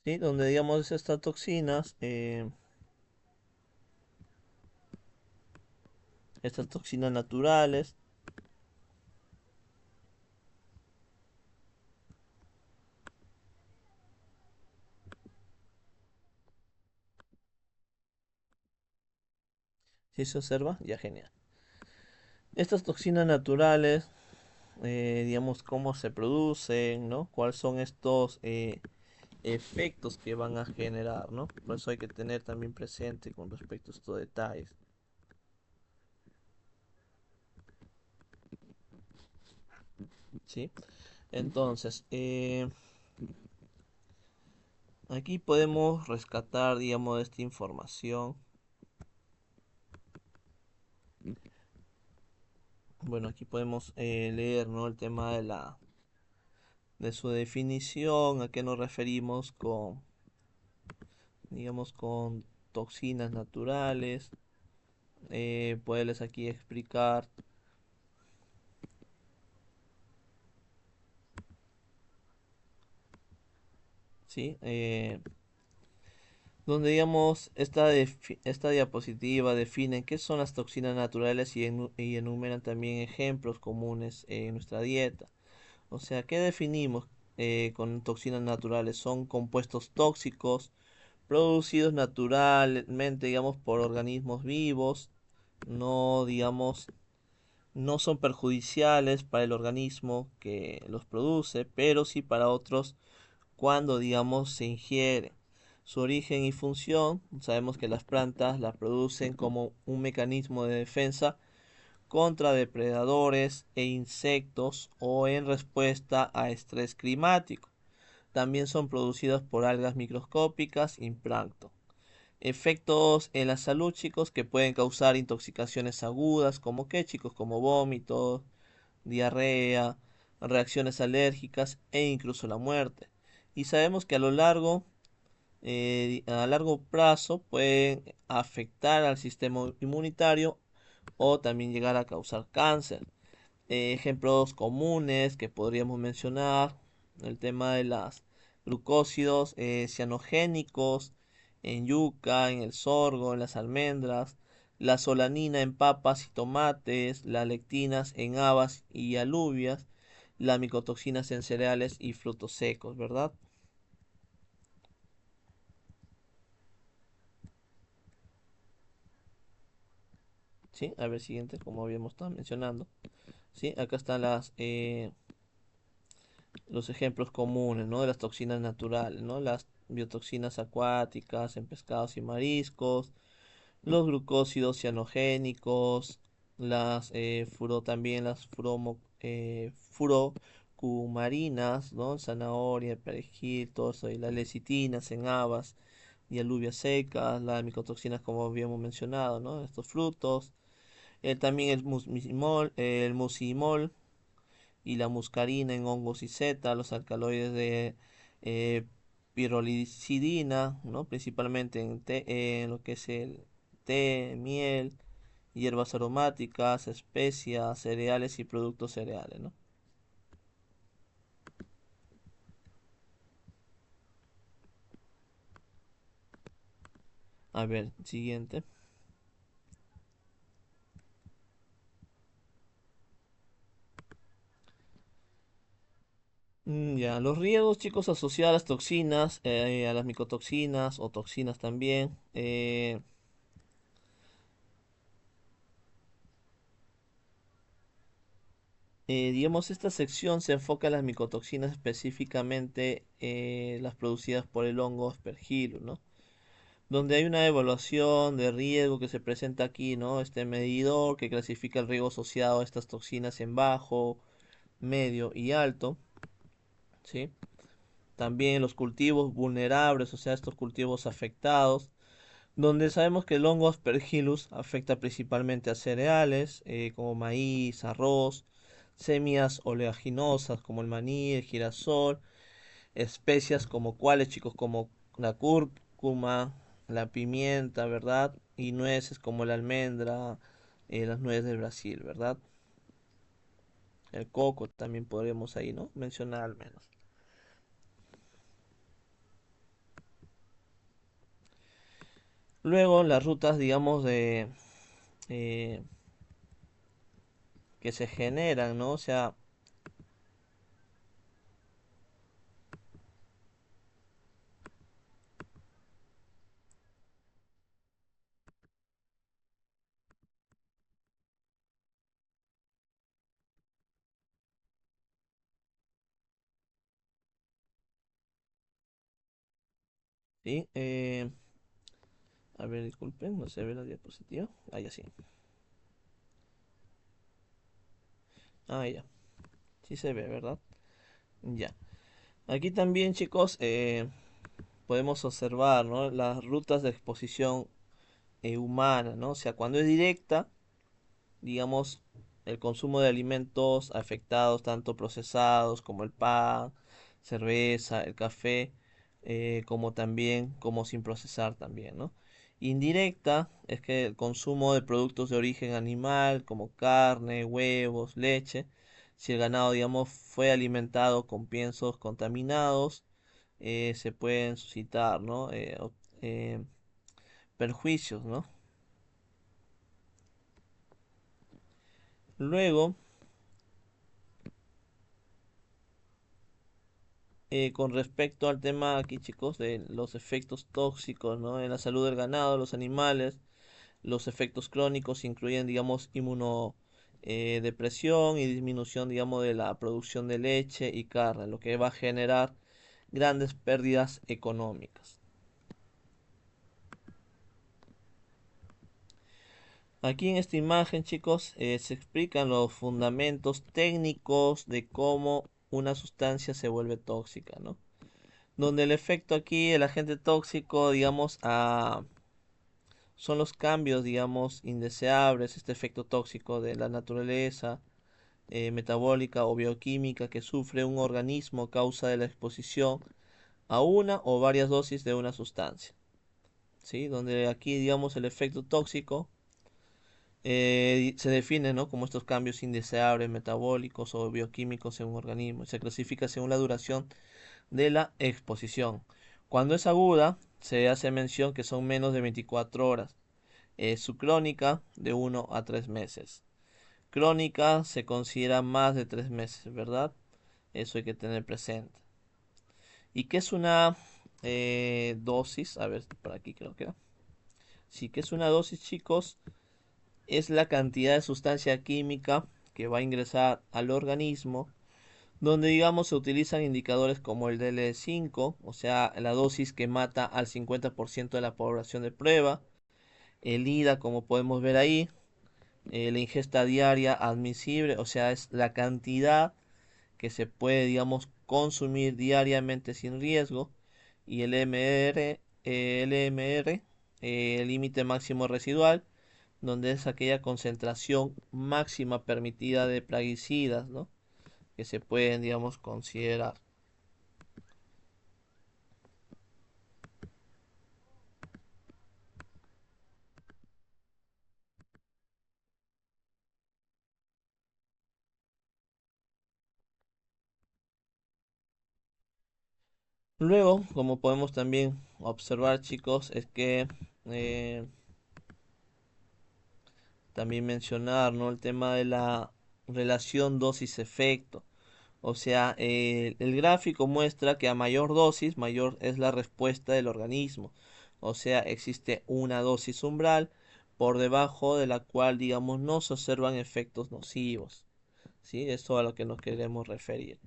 ¿Sí? Donde digamos estas toxinas, estas toxinas naturales, ¿sí se observa? Ya genial. Estas toxinas naturales, digamos, cómo se producen, ¿no? ¿Cuáles son estos efectos que van a generar, ¿no? Por eso hay que tener también presente con respecto a estos detalles, ¿sí? Entonces, aquí podemos rescatar, digamos, esta información. Bueno, aquí podemos leer, ¿no? El tema de de su definición, a qué nos referimos con, digamos, con toxinas naturales, poderles aquí explicar, ¿sí? Donde digamos esta diapositiva define qué son las toxinas naturales y enumeran también ejemplos comunes en nuestra dieta. O sea, ¿qué definimos con toxinas naturales? Son compuestos tóxicos producidos naturalmente, digamos, por organismos vivos, no, digamos, no son perjudiciales para el organismo que los produce, pero sí para otros cuando, digamos, se ingiere. Su origen y función, sabemos que las plantas la producen como un mecanismo de defensa contra depredadores e insectos o en respuesta a estrés climático. También son producidas por algas microscópicas y plancton. Efectos en la salud, chicos, que pueden causar intoxicaciones agudas, como que, chicos, como vómitos, diarrea, reacciones alérgicas e incluso la muerte. Y sabemos que a largo plazo pueden afectar al sistema inmunitario o también llegar a causar cáncer. Ejemplos comunes que podríamos mencionar, el tema de las glucósidos cianogénicos en yuca, en el sorgo, en las almendras, la solanina en papas y tomates, las lectinas en habas y alubias, las micotoxinas en cereales y frutos secos, ¿verdad? Sí, a ver, siguiente, como habíamos estado mencionando. Sí, acá están los ejemplos comunes, ¿no? De las toxinas naturales, ¿no? Las biotoxinas acuáticas en pescados y mariscos, los glucósidos cianogénicos, también las furocumarinas, ¿no? Zanahoria, perejil, todo eso, y las lecitinas en habas y alubias secas, las micotoxinas como habíamos mencionado, ¿no? Estos frutos, también el mucimol y la muscarina en hongos y setas, los alcaloides de eh, pirolicidina, ¿no? Principalmente en lo que es el té, miel, hierbas aromáticas, especias, cereales y productos cereales, ¿no? A ver, siguiente. Ya, los riesgos, chicos, asociados a las toxinas, a las micotoxinas o toxinas también. Digamos, esta sección se enfoca en las micotoxinas, específicamente las producidas por el hongo Aspergillus, ¿no? Donde hay una evaluación de riesgo que se presenta aquí, ¿no? Este medidor que clasifica el riesgo asociado a estas toxinas en bajo, medio y alto, ¿sí? También los cultivos vulnerables, o sea, estos cultivos afectados, donde sabemos que el hongo Aspergillus afecta principalmente a cereales como maíz, arroz, semillas oleaginosas como el maní, el girasol, especias como cuáles, chicos, como la cúrcuma, la pimienta, ¿verdad? Y nueces como la almendra, las nueces del Brasil, ¿verdad? El coco también podríamos ahí, ¿no? Mencionar al menos. Luego las rutas, digamos, eh, que se generan, ¿no? O sea, ¿sí? A ver, disculpen, no se ve la diapositiva. Ah, ya sí. Ah, ya. Sí se ve, ¿verdad? Ya. Aquí también, chicos, podemos observar, ¿no? Las rutas de exposición humana, ¿no? O sea, cuando es directa, digamos, el consumo de alimentos afectados, tanto procesados como el pan, cerveza, el café, como también como sin procesar también, ¿no? Indirecta es que el consumo de productos de origen animal como carne, huevos, leche, si el ganado, digamos, fue alimentado con piensos contaminados, se pueden suscitar, ¿no? Eh, perjuicios, ¿no? Luego, con respecto al tema aquí, chicos, de los efectos tóxicos, ¿no? En la salud del ganado, los animales, los efectos crónicos incluyen, digamos, depresión y disminución, digamos, de la producción de leche y carne, lo que va a generar grandes pérdidas económicas. Aquí en esta imagen, chicos, se explican los fundamentos técnicos de cómo una sustancia se vuelve tóxica, ¿no? Donde el efecto aquí, el agente tóxico, digamos, son los cambios, digamos, indeseables, este efecto tóxico de la naturaleza, metabólica o bioquímica que sufre un organismo a causa de la exposición a una o varias dosis de una sustancia, ¿sí? Donde aquí, digamos, el efecto tóxico se define, ¿no? Como estos cambios indeseables metabólicos o bioquímicos en un organismo. Se clasifica según la duración de la exposición. Cuando es aguda, se hace mención que son menos de 24 horas. Su crónica de 1 a 3 meses. Crónica se considera más de 3 meses, ¿verdad? Eso hay que tener presente. ¿Y qué es una dosis? A ver, por aquí creo que era. Sí, que es una dosis, chicos, es la cantidad de sustancia química que va a ingresar al organismo, donde digamos se utilizan indicadores como el DL5, o sea, la dosis que mata al 50% de la población de prueba, el IDA, como podemos ver ahí, la ingesta diaria admisible, o sea, es la cantidad que se puede, digamos, consumir diariamente sin riesgo, y el LMR, el límite máximo residual, donde es aquella concentración máxima permitida de plaguicidas, ¿no? Que se pueden, digamos, considerar. Luego, como podemos también observar, chicos, es que eh, también mencionar, ¿no? El tema de la relación dosis-efecto. O sea, el gráfico muestra que a mayor dosis, mayor es la respuesta del organismo. O sea, existe una dosis umbral por debajo de la cual, digamos, no se observan efectos nocivos. ¿Sí? Eso a lo que nos queremos referir.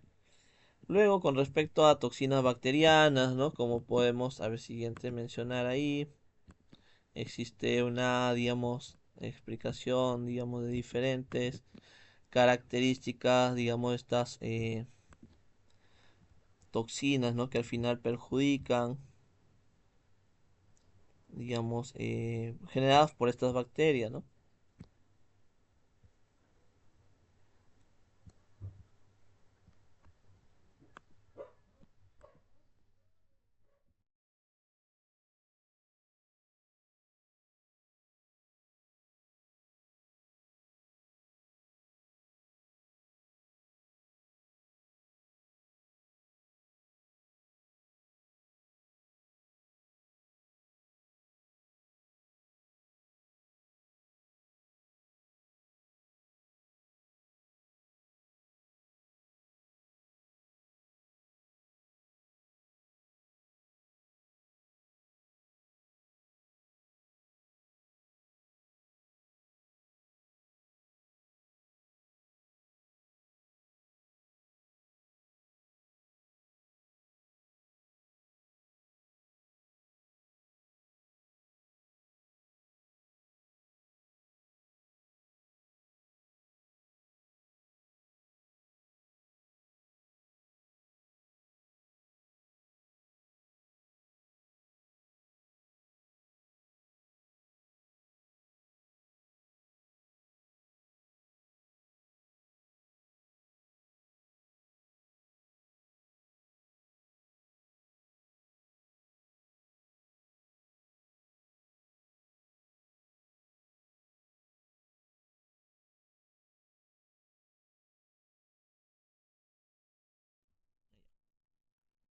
Luego, con respecto a toxinas bacterianas, ¿no? Como podemos, a ver, siguiente mencionar ahí, existe una, digamos, explicación, digamos, de diferentes características, digamos, estas toxinas, ¿no? Que al final perjudican, digamos, generadas por estas bacterias, ¿no?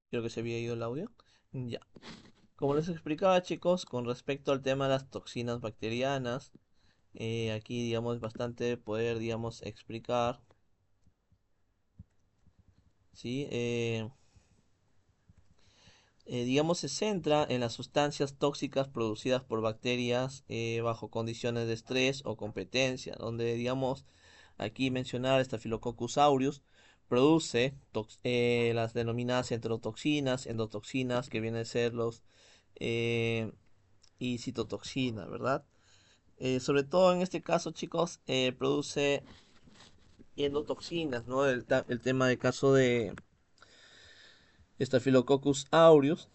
Creo que se había ido el audio. Ya. Como les explicaba, chicos, con respecto al tema de las toxinas bacterianas, aquí, digamos, es bastante poder, digamos, explicar, ¿sí? Digamos, se centra en las sustancias tóxicas producidas por bacterias bajo condiciones de estrés o competencia, donde, digamos, aquí mencionar Staphylococcus aureus produce las denominadas enterotoxinas, endotoxinas, que vienen a ser los eh, y citotoxina, ¿verdad? Sobre todo en este caso, chicos, produce endotoxinas, ¿no? El tema del caso de Staphylococcus aureus.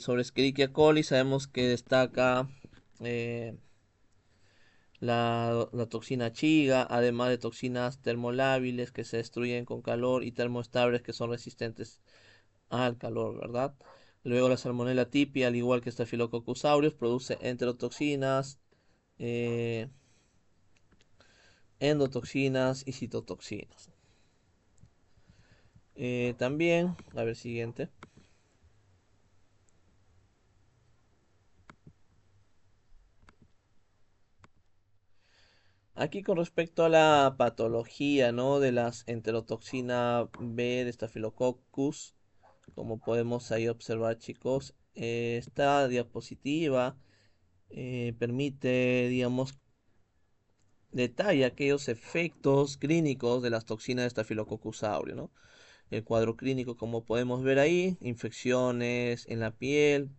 Sobre Escherichia coli sabemos que destaca eh, la toxina chiga, además de toxinas termolábiles que se destruyen con calor y termoestables que son resistentes al calor, ¿verdad? Luego la Salmonella typhi, al igual que Staphylococcus aureus, produce enterotoxinas, eh, endotoxinas y citotoxinas. También, a ver, siguiente. Aquí con respecto a la patología, ¿no? De las enterotoxina B de Staphylococcus, como podemos ahí observar, chicos, esta diapositiva permite, digamos, detalla aquellos efectos clínicos de las toxinas de Staphylococcus aureus, ¿no? El cuadro clínico, como podemos ver ahí, infecciones en la piel,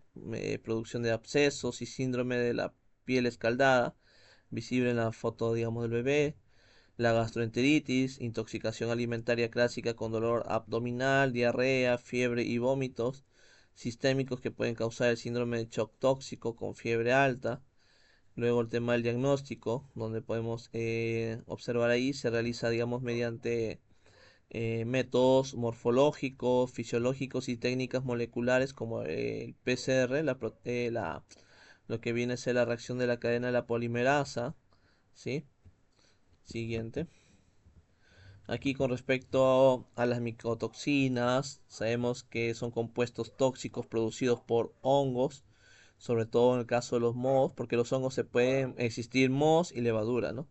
producción de abscesos y síndrome de la piel escaldada, visible en la foto, digamos, del bebé, la gastroenteritis, intoxicación alimentaria clásica con dolor abdominal, diarrea, fiebre y vómitos, sistémicos que pueden causar el síndrome de shock tóxico con fiebre alta. Luego el tema del diagnóstico, donde podemos observar ahí, se realiza, digamos, mediante métodos morfológicos, fisiológicos y técnicas moleculares como el PCR, lo que viene a ser la reacción de la cadena de la polimerasa, ¿sí? Siguiente. Aquí con respecto a las micotoxinas, sabemos que son compuestos tóxicos producidos por hongos, sobre todo en el caso de los mohos, porque los hongos se pueden existir mohos y levadura, ¿no?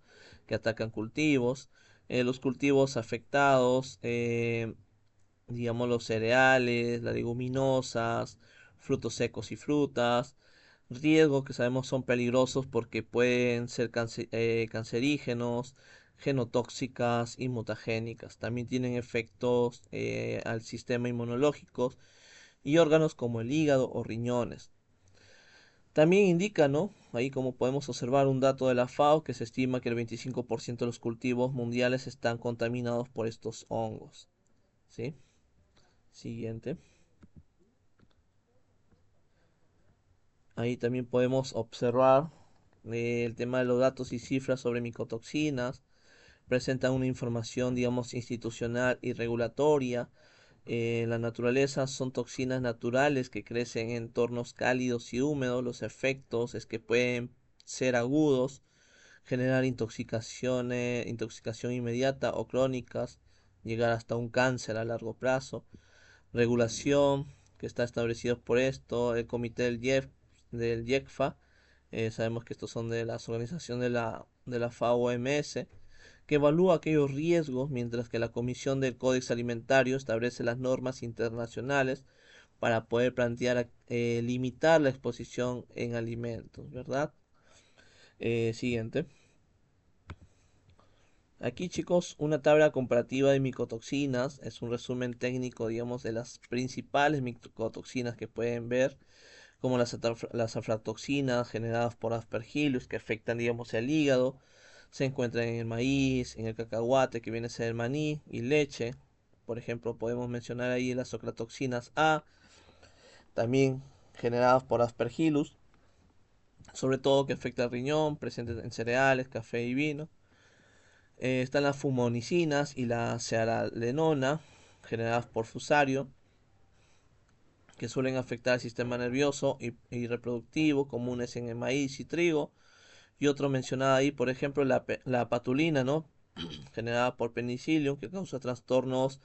Que atacan cultivos. Los cultivos afectados, digamos los cereales, las leguminosas, frutos secos y frutas. Riesgos que sabemos son peligrosos porque pueden ser cancerígenos, genotóxicas y mutagénicas. También tienen efectos al sistema inmunológico y órganos como el hígado o riñones. También indica, ¿no? Ahí como podemos observar un dato de la FAO que se estima que el 25% de los cultivos mundiales están contaminados por estos hongos. ¿Sí? Siguiente. Ahí también podemos observar el tema de los datos y cifras sobre micotoxinas. Presentan una información, digamos, institucional y regulatoria. En la naturaleza son toxinas naturales que crecen en entornos cálidos y húmedos. Los efectos es que pueden ser agudos, generar intoxicación inmediata o crónicas, llegar hasta un cáncer a largo plazo. Regulación que está establecido por esto, el comité del IECFA, sabemos que estos son de las organizaciones de la FAO-OMS, que evalúa aquellos riesgos, mientras que la Comisión del Códex Alimentario establece las normas internacionales para poder plantear, limitar la exposición en alimentos, ¿verdad? Siguiente. Aquí, chicos, una tabla comparativa de micotoxinas es un resumen técnico, digamos, de las principales micotoxinas que pueden ver, como las aflatoxinas generadas por Aspergillus que afectan, digamos, el hígado. Se encuentran en el maíz, en el cacahuate, que viene a ser el maní, y leche. Por ejemplo, podemos mencionar ahí las ocratoxinas A, también generadas por Aspergillus, sobre todo que afecta al riñón, presentes en cereales, café y vino. Están las fumonicinas y la cearalenona, generadas por Fusario, que suelen afectar el sistema nervioso y reproductivo, comunes en el maíz y trigo. Y otro mencionado ahí, por ejemplo, la patulina, ¿no? Generada por Penicillium, que causa trastornos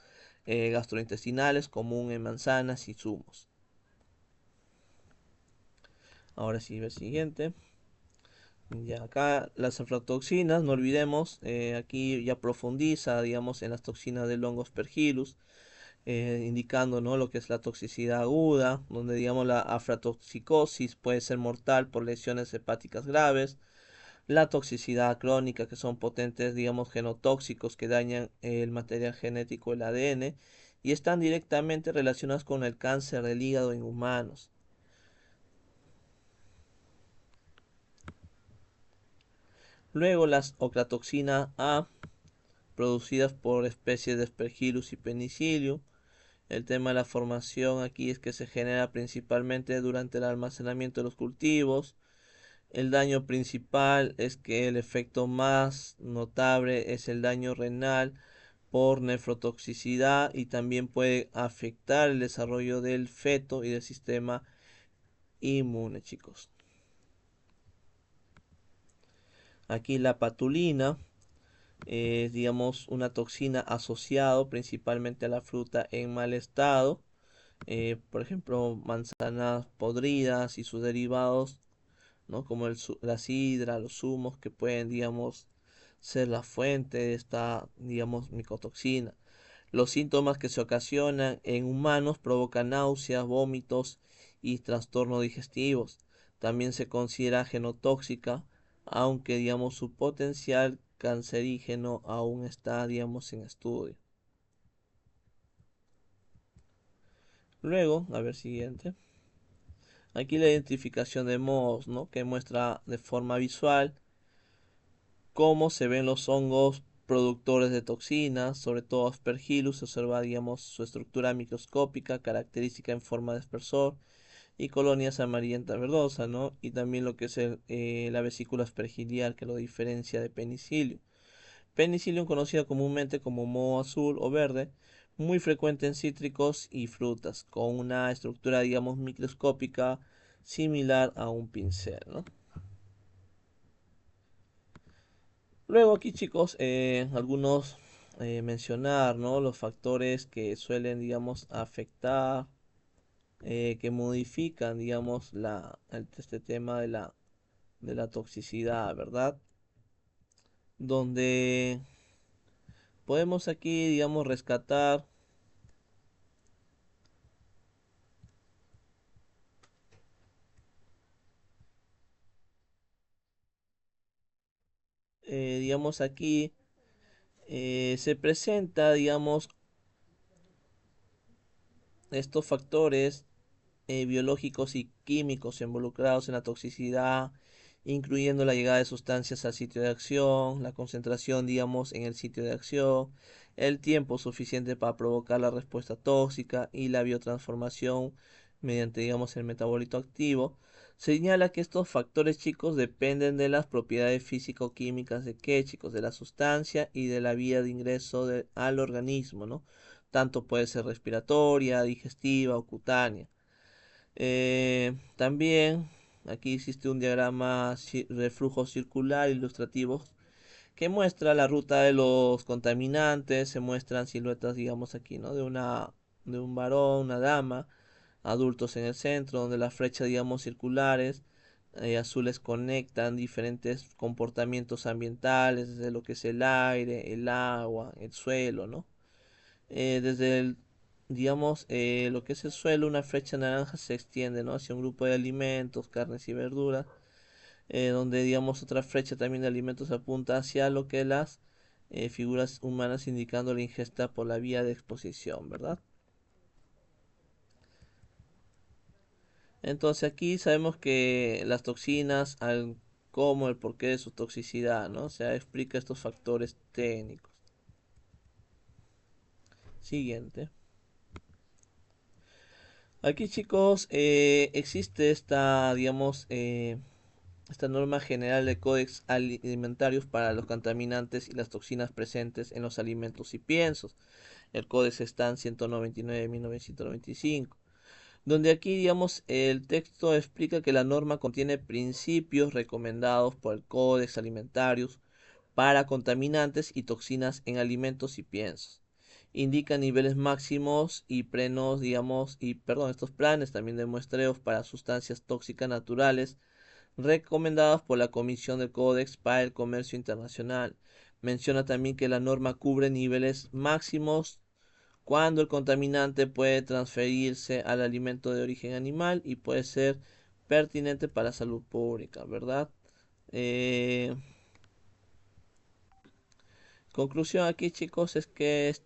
gastrointestinales, común en manzanas y zumos. Ahora sí, el siguiente. Ya acá las aflatoxinas, no olvidemos, aquí ya profundiza, digamos, en las toxinas del hongo Aspergillus, indicando, ¿no?, lo que es la toxicidad aguda, donde, digamos, la aflatoxicosis puede ser mortal por lesiones hepáticas graves, la toxicidad crónica, que son potentes, digamos, genotóxicos que dañan el material genético, el ADN, y están directamente relacionados con el cáncer del hígado en humanos. Luego las ocratoxina A, producidas por especies de Aspergillus y Penicillium. El tema de la formación aquí es que se genera principalmente durante el almacenamiento de los cultivos. El daño principal es que el efecto más notable es el daño renal por nefrotoxicidad y también puede afectar el desarrollo del feto y del sistema inmune, chicos. Aquí la patulina es, digamos, una toxina asociada principalmente a la fruta en mal estado. Por ejemplo, manzanas podridas y sus derivados, ¿no?, como la sidra, los zumos, que pueden, digamos, ser la fuente de esta, digamos, micotoxina. Los síntomas que se ocasionan en humanos provocan náuseas, vómitos y trastornos digestivos. También se considera genotóxica, aunque, digamos, su potencial cancerígeno aún está, digamos, en estudio. Luego, a ver, siguiente. Aquí la identificación de mohos, ¿no?, que muestra de forma visual cómo se ven los hongos productores de toxinas, sobre todo Aspergillus. Se observa, digamos, su estructura microscópica, característica en forma de espersor y colonias amarillenta verdosas, ¿no? Y también lo que es la vesícula aspergiliar, que lo diferencia de Penicillium. Penicillium, conocido comúnmente como moho azul o verde, muy frecuente en cítricos y frutas, con una estructura, digamos, microscópica similar a un pincel, ¿no? Luego aquí, chicos, algunos mencionar, ¿no?, los factores que suelen, digamos, afectar, que modifican, digamos, este tema de la toxicidad, ¿verdad? Donde podemos aquí, digamos, rescatar digamos, aquí se presenta, digamos, estos factores biológicos y químicos involucrados en la toxicidad, incluyendo la llegada de sustancias al sitio de acción, la concentración, digamos, en el sitio de acción, el tiempo suficiente para provocar la respuesta tóxica y la biotransformación mediante, digamos, el metabolito activo. Señala que estos factores, chicos, dependen de las propiedades físico-químicas de qué, chicos, de la sustancia y de la vía de ingreso al organismo, ¿no? Tanto puede ser respiratoria, digestiva o cutánea. También aquí existe un diagrama de flujo circular ilustrativo que muestra la ruta de los contaminantes. Se muestran siluetas, digamos, aquí, ¿no?, de un varón, una dama, adultos en el centro, donde las flechas, digamos, circulares azules conectan diferentes comportamientos ambientales, desde lo que es el aire, el agua, el suelo, ¿no? Desde el, digamos, lo que es el suelo, una flecha naranja se extiende, ¿no?, hacia un grupo de alimentos, carnes y verduras, donde, digamos, otra flecha también de alimentos apunta hacia lo que es las figuras humanas, indicando la ingesta por la vía de exposición, ¿verdad? Entonces aquí sabemos que las toxinas, al cómo, el porqué de su toxicidad, ¿no? O sea, explica estos factores técnicos. Siguiente. Aquí, chicos, existe esta, digamos, esta norma general de códex alimentarios para los contaminantes y las toxinas presentes en los alimentos y piensos. El códex está en 199 de 1995. Donde aquí, digamos, el texto explica que la norma contiene principios recomendados por el Códex Alimentarius para contaminantes y toxinas en alimentos y piensos. indica niveles máximos y plenos, digamos, y perdón, estos planes también de muestreos para sustancias tóxicas naturales recomendadas por la Comisión del Códex para el Comercio Internacional. Menciona también que la norma cubre niveles máximos cuando el contaminante puede transferirse al alimento de origen animal y puede ser pertinente para la salud pública, ¿verdad? Eh, Conclusión aquí, chicos, es que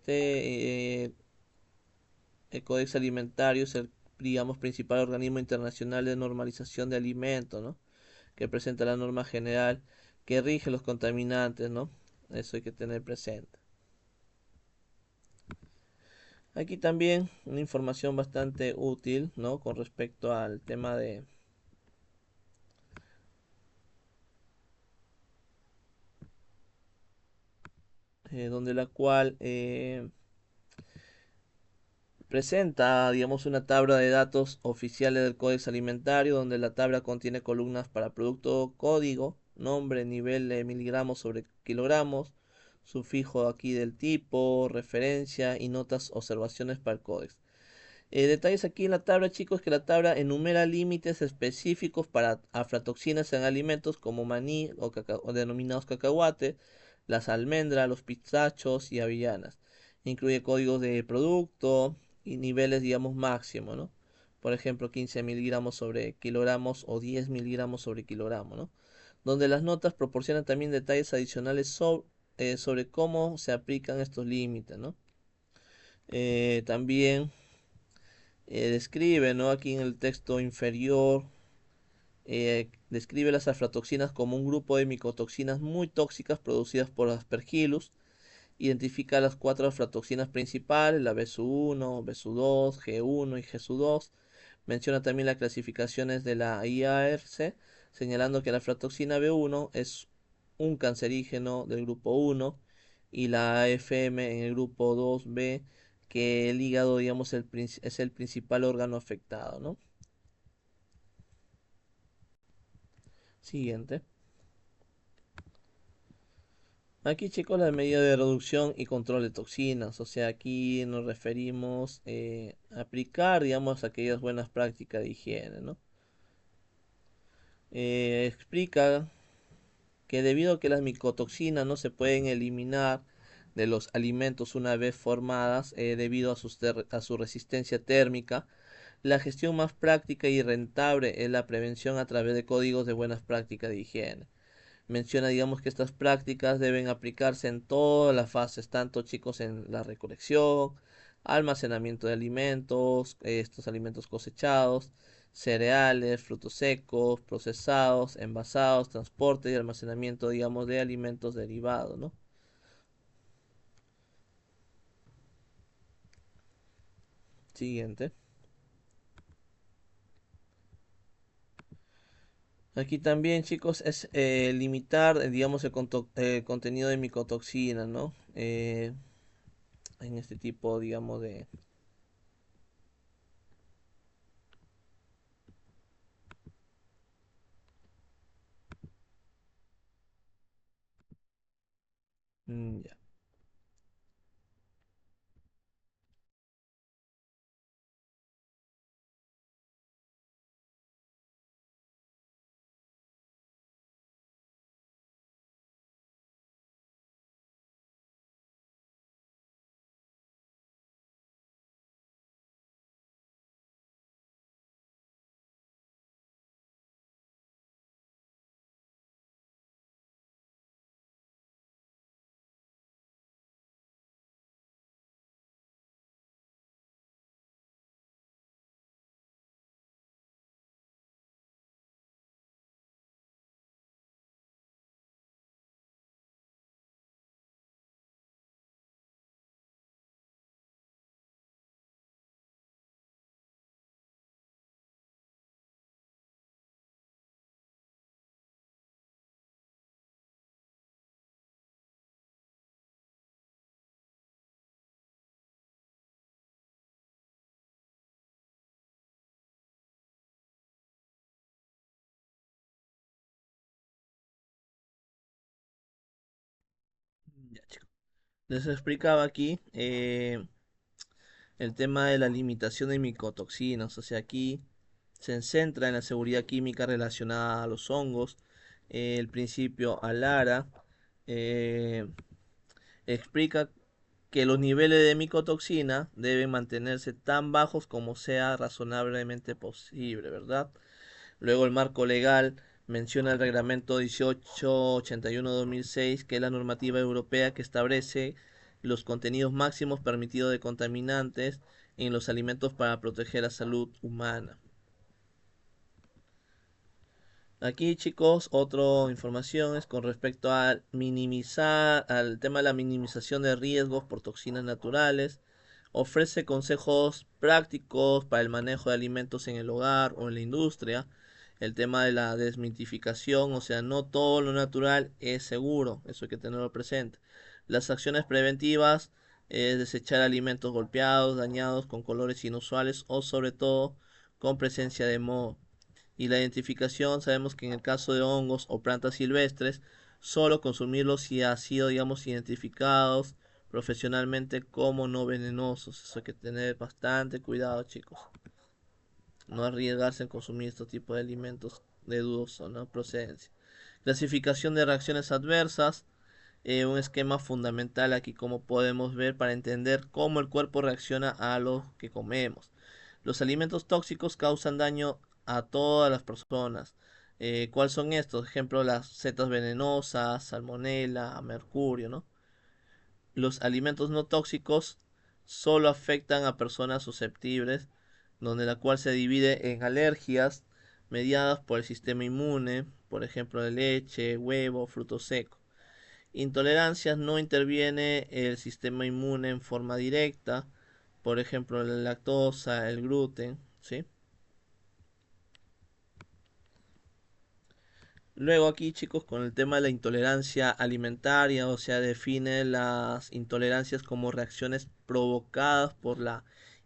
el Codex Alimentario es el, digamos, principal organismo internacional de normalización de alimentos, ¿no? Que presenta la norma general que rige los contaminantes, ¿no? Eso hay que tener presente. Aquí también una información bastante útil, ¿no? Con respecto al tema de donde la cual presenta, digamos, una tabla de datos oficiales del Códex Alimentario, donde la tabla contiene columnas para producto código, nombre, nivel de miligramos sobre kilogramos, sufijo aquí del tipo, referencia y notas observaciones para el códex. Detalles aquí en la tabla, chicos, que la tabla enumera límites específicos para aflatoxinas en alimentos como maní o denominados cacahuates, las almendras, los pistachos y avellanas. Incluye códigos de producto y niveles, digamos, máximo, ¿no? Por ejemplo, 15 miligramos sobre kilogramos o 10 miligramos sobre kilogramo, ¿no? Donde las notas proporcionan también detalles adicionales sobre cómo se aplican estos límites, ¿no? También describe, ¿no? Aquí en el texto inferior, describe las aflatoxinas como un grupo de micotoxinas muy tóxicas producidas por Aspergillus. Identifica las cuatro aflatoxinas principales, la BSU1, BSU2, G1 y GSU2. Menciona también las clasificaciones de la IARC, señalando que la aflatoxina B1 es un cancerígeno del grupo 1 y la AFM en el grupo 2B, que el hígado, digamos, es el principal órgano afectado, ¿no? Siguiente. Aquí, chicos, la medida de reducción y control de toxinas. O sea, aquí nos referimos a aplicar, digamos, aquellas buenas prácticas de higiene, ¿no? Explica que debido a que las micotoxinas no se pueden eliminar de los alimentos una vez formadas, debido a su resistencia térmica, la gestión más práctica y rentable es la prevención a través de códigos de buenas prácticas de higiene. Menciona, digamos, que estas prácticas deben aplicarse en todas las fases, tanto, chicos, en la recolección, almacenamiento de alimentos, estos alimentos cosechados, cereales, frutos secos, procesados, envasados, transporte y almacenamiento, digamos, de alimentos derivados, ¿no? Siguiente. Aquí también, chicos, es limitar, digamos, contenido de micotoxinas, ¿no? En este tipo, digamos, de... Ya. Les explicaba aquí el tema de la limitación de micotoxinas. O sea, aquí se centra en la seguridad química relacionada a los hongos. El principio ALARA eh, explica que los niveles de micotoxina deben mantenerse tan bajos como sea razonablemente posible, ¿verdad? Luego el marco legal menciona el reglamento 1881-2006, que es la normativa europea que establece los contenidos máximos permitidos de contaminantes en los alimentos para proteger la salud humana. Aquí, chicos, otra información es con respecto a minimizar, al tema de la minimización de riesgos por toxinas naturales. Ofrece consejos prácticos para el manejo de alimentos en el hogar o en la industria. El tema de la desmitificación, o sea, no todo lo natural es seguro, eso hay que tenerlo presente. Las acciones preventivas es desechar alimentos golpeados, dañados, con colores inusuales o sobre todo con presencia de moho. Y la identificación, sabemos que en el caso de hongos o plantas silvestres, solo consumirlos si ha sido, digamos, identificados profesionalmente como no venenosos. Eso hay que tener bastante cuidado, chicos. No arriesgarse en consumir este tipo de alimentos de dudosa, ¿no?, procedencia. Clasificación de reacciones adversas. Un esquema fundamental aquí, como podemos ver, para entender cómo el cuerpo reacciona a lo que comemos. Los alimentos tóxicos causan daño a todas las personas. ¿Cuáles son estos? Ejemplo, las setas venenosas, salmonela, mercurio, ¿no? Los alimentos no tóxicos solo afectan a personas susceptibles, donde la cual se divide en alergias mediadas por el sistema inmune, por ejemplo, de leche, huevo, frutos secos. Intolerancias: no interviene el sistema inmune en forma directa, por ejemplo, la lactosa, el gluten, ¿sí? Luego aquí, chicos, con el tema de la intolerancia alimentaria, o sea, define las intolerancias como reacciones provocadas por la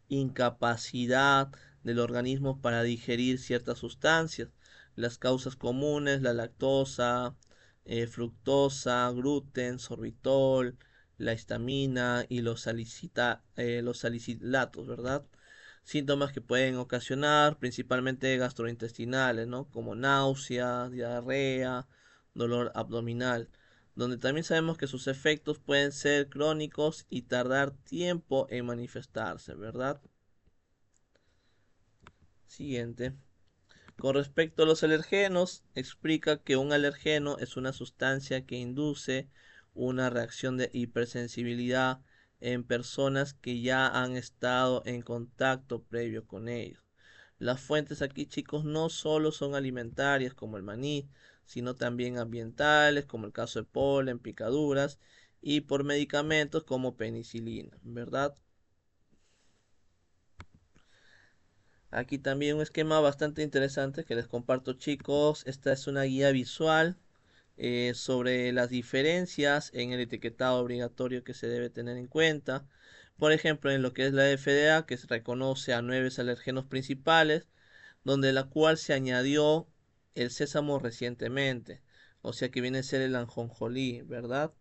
incapacidad del organismo para digerir ciertas sustancias. Las causas comunes: la lactosa, fructosa, gluten, sorbitol, la histamina y los salicilatos, ¿verdad? Síntomas que pueden ocasionar principalmente gastrointestinales, ¿no?, como náuseas, diarrea, dolor abdominal, donde también sabemos que sus efectos pueden ser crónicos y tardar tiempo en manifestarse, ¿verdad? Siguiente. Con respecto a los alergenos, explica que un alergeno es una sustancia que induce una reacción de hipersensibilidad en personas que ya han estado en contacto previo con ellos. Las fuentes aquí, chicos, no solo son alimentarias como el maní, sino también ambientales, como el caso de polen, picaduras, y por medicamentos como penicilina, ¿verdad? Aquí también un esquema bastante interesante que les comparto, chicos. Esta es una guía visual sobre las diferencias en el etiquetado obligatorio que se debe tener en cuenta. Por ejemplo, en lo que es la FDA, que se reconoce a 9 alergenos principales, donde la cual se añadió el sésamo recientemente, o sea que viene a ser el anjonjolí, ¿verdad?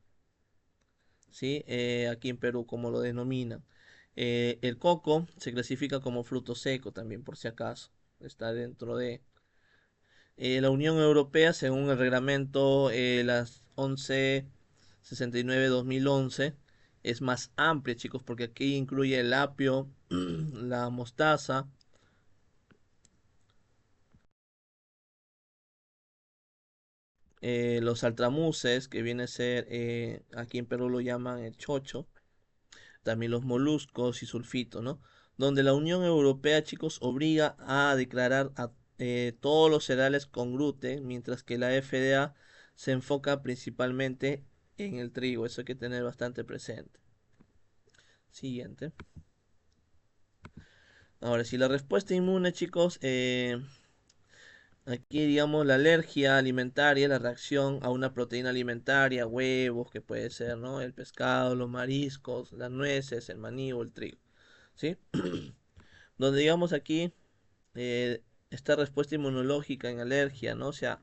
¿Sí? Aquí en Perú, como lo denominan. El coco se clasifica como fruto seco también, por si acaso, está dentro de la Unión Europea, según el reglamento las 1169-2011. Es más amplia, chicos, porque aquí incluye el apio, la mostaza, los altramuces, que viene a ser, aquí en Perú lo llaman el chocho, también los moluscos y sulfito, ¿no? Donde la Unión Europea, chicos, obliga a declarar a todos los cereales con gluten, mientras que la FDA se enfoca principalmente en el trigo. Eso hay que tener bastante presente. Siguiente. Ahora, si la respuesta inmune, chicos, aquí, digamos, la alergia alimentaria, la reacción a una proteína alimentaria, huevos, que puede ser, ¿no?, el pescado, los mariscos, las nueces, el maní o el trigo, ¿sí? Donde, digamos, aquí esta respuesta inmunológica en alergia, ¿no? O sea,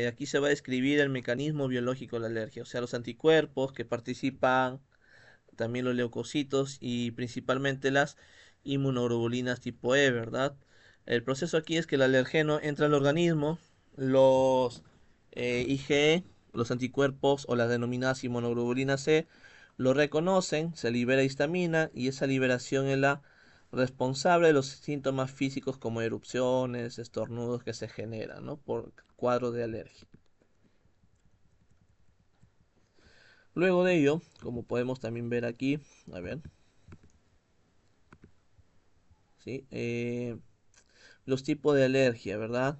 aquí se va a describir el mecanismo biológico de la alergia, o sea, los anticuerpos que participan también los leucocitos y principalmente las inmunoglobulinas tipo E, ¿verdad? El proceso aquí es que el alergeno entra al organismo, los IgE, los anticuerpos o las denominadas inmunoglobulinas C, lo reconocen, se libera histamina y esa liberación es la responsable de los síntomas físicos como erupciones, estornudos que se generan, ¿no? Por cuadro de alergia. Luego de ello, como podemos también ver aquí, a ver, ¿sí? Los tipos de alergia, ¿verdad?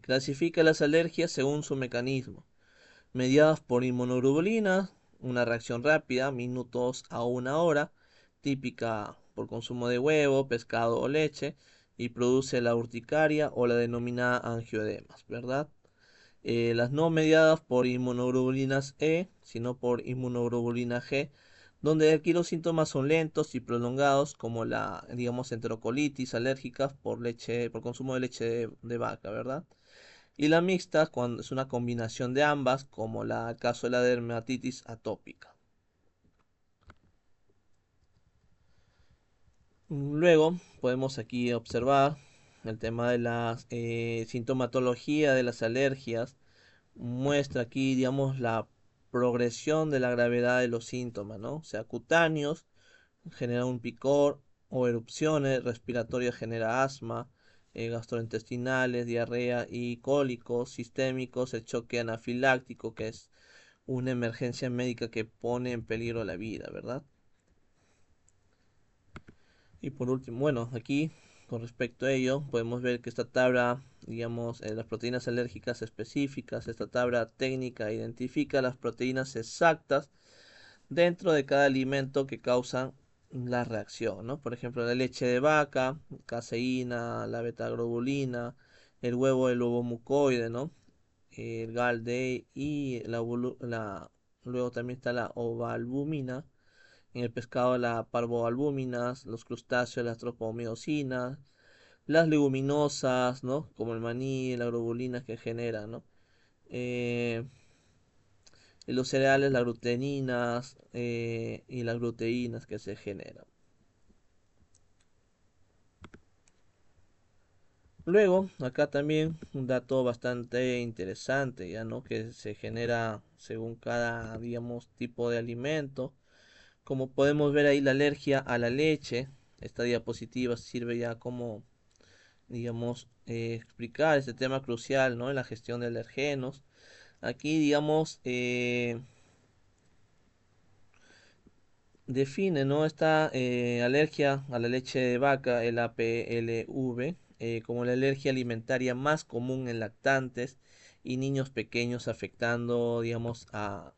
Clasifica las alergias según su mecanismo. Mediadas por inmunoglobulinas, una reacción rápida, minutos a una hora, típica por consumo de huevo, pescado o leche, y produce la urticaria o la denominada angioedemas, ¿verdad? Las no mediadas por inmunoglobulinas E, sino por inmunoglobulina G, donde aquí los síntomas son lentos y prolongados, como la, digamos, enterocolitis alérgica por leche, por consumo de leche de vaca, ¿verdad? Y la mixta, cuando es una combinación de ambas, como el caso de la dermatitis atópica. Luego podemos aquí observar el tema de la sintomatología de las alergias. Muestra aquí, digamos, la progresión de la gravedad de los síntomas, ¿no? O sea, cutáneos genera un picor o erupciones, respiratorio genera asma, gastrointestinales, diarrea y cólicos, sistémicos, el choque anafiláctico, que es una emergencia médica que pone en peligro la vida, ¿verdad? Y por último, bueno, aquí con respecto a ello, podemos ver que esta tabla, digamos, las proteínas alérgicas específicas, esta tabla técnica identifica las proteínas exactas dentro de cada alimento que causan la reacción, ¿no? Por ejemplo, la leche de vaca, caseína, la betaglobulina, el huevo, el ovo mucoide, ¿no? El GALD y luego también está la ovalbumina, en el pescado las parvoalbúminas, los crustáceos las tropomiosinas, las leguminosas, ¿no? Como el maní, la globulina que generan, ¿no? Eh, en los cereales las gluteninas y las gluteínas que se generan. Luego, acá también un dato bastante interesante, ya no que se genera según cada, digamos, tipo de alimento. Como podemos ver ahí, la alergia a la leche, esta diapositiva sirve ya como, digamos, explicar este tema crucial, ¿no? En la gestión de alergenos. Aquí, digamos, define, ¿no? Esta alergia a la leche de vaca, el APLV, como la alergia alimentaria más común en lactantes y niños pequeños, afectando, digamos, a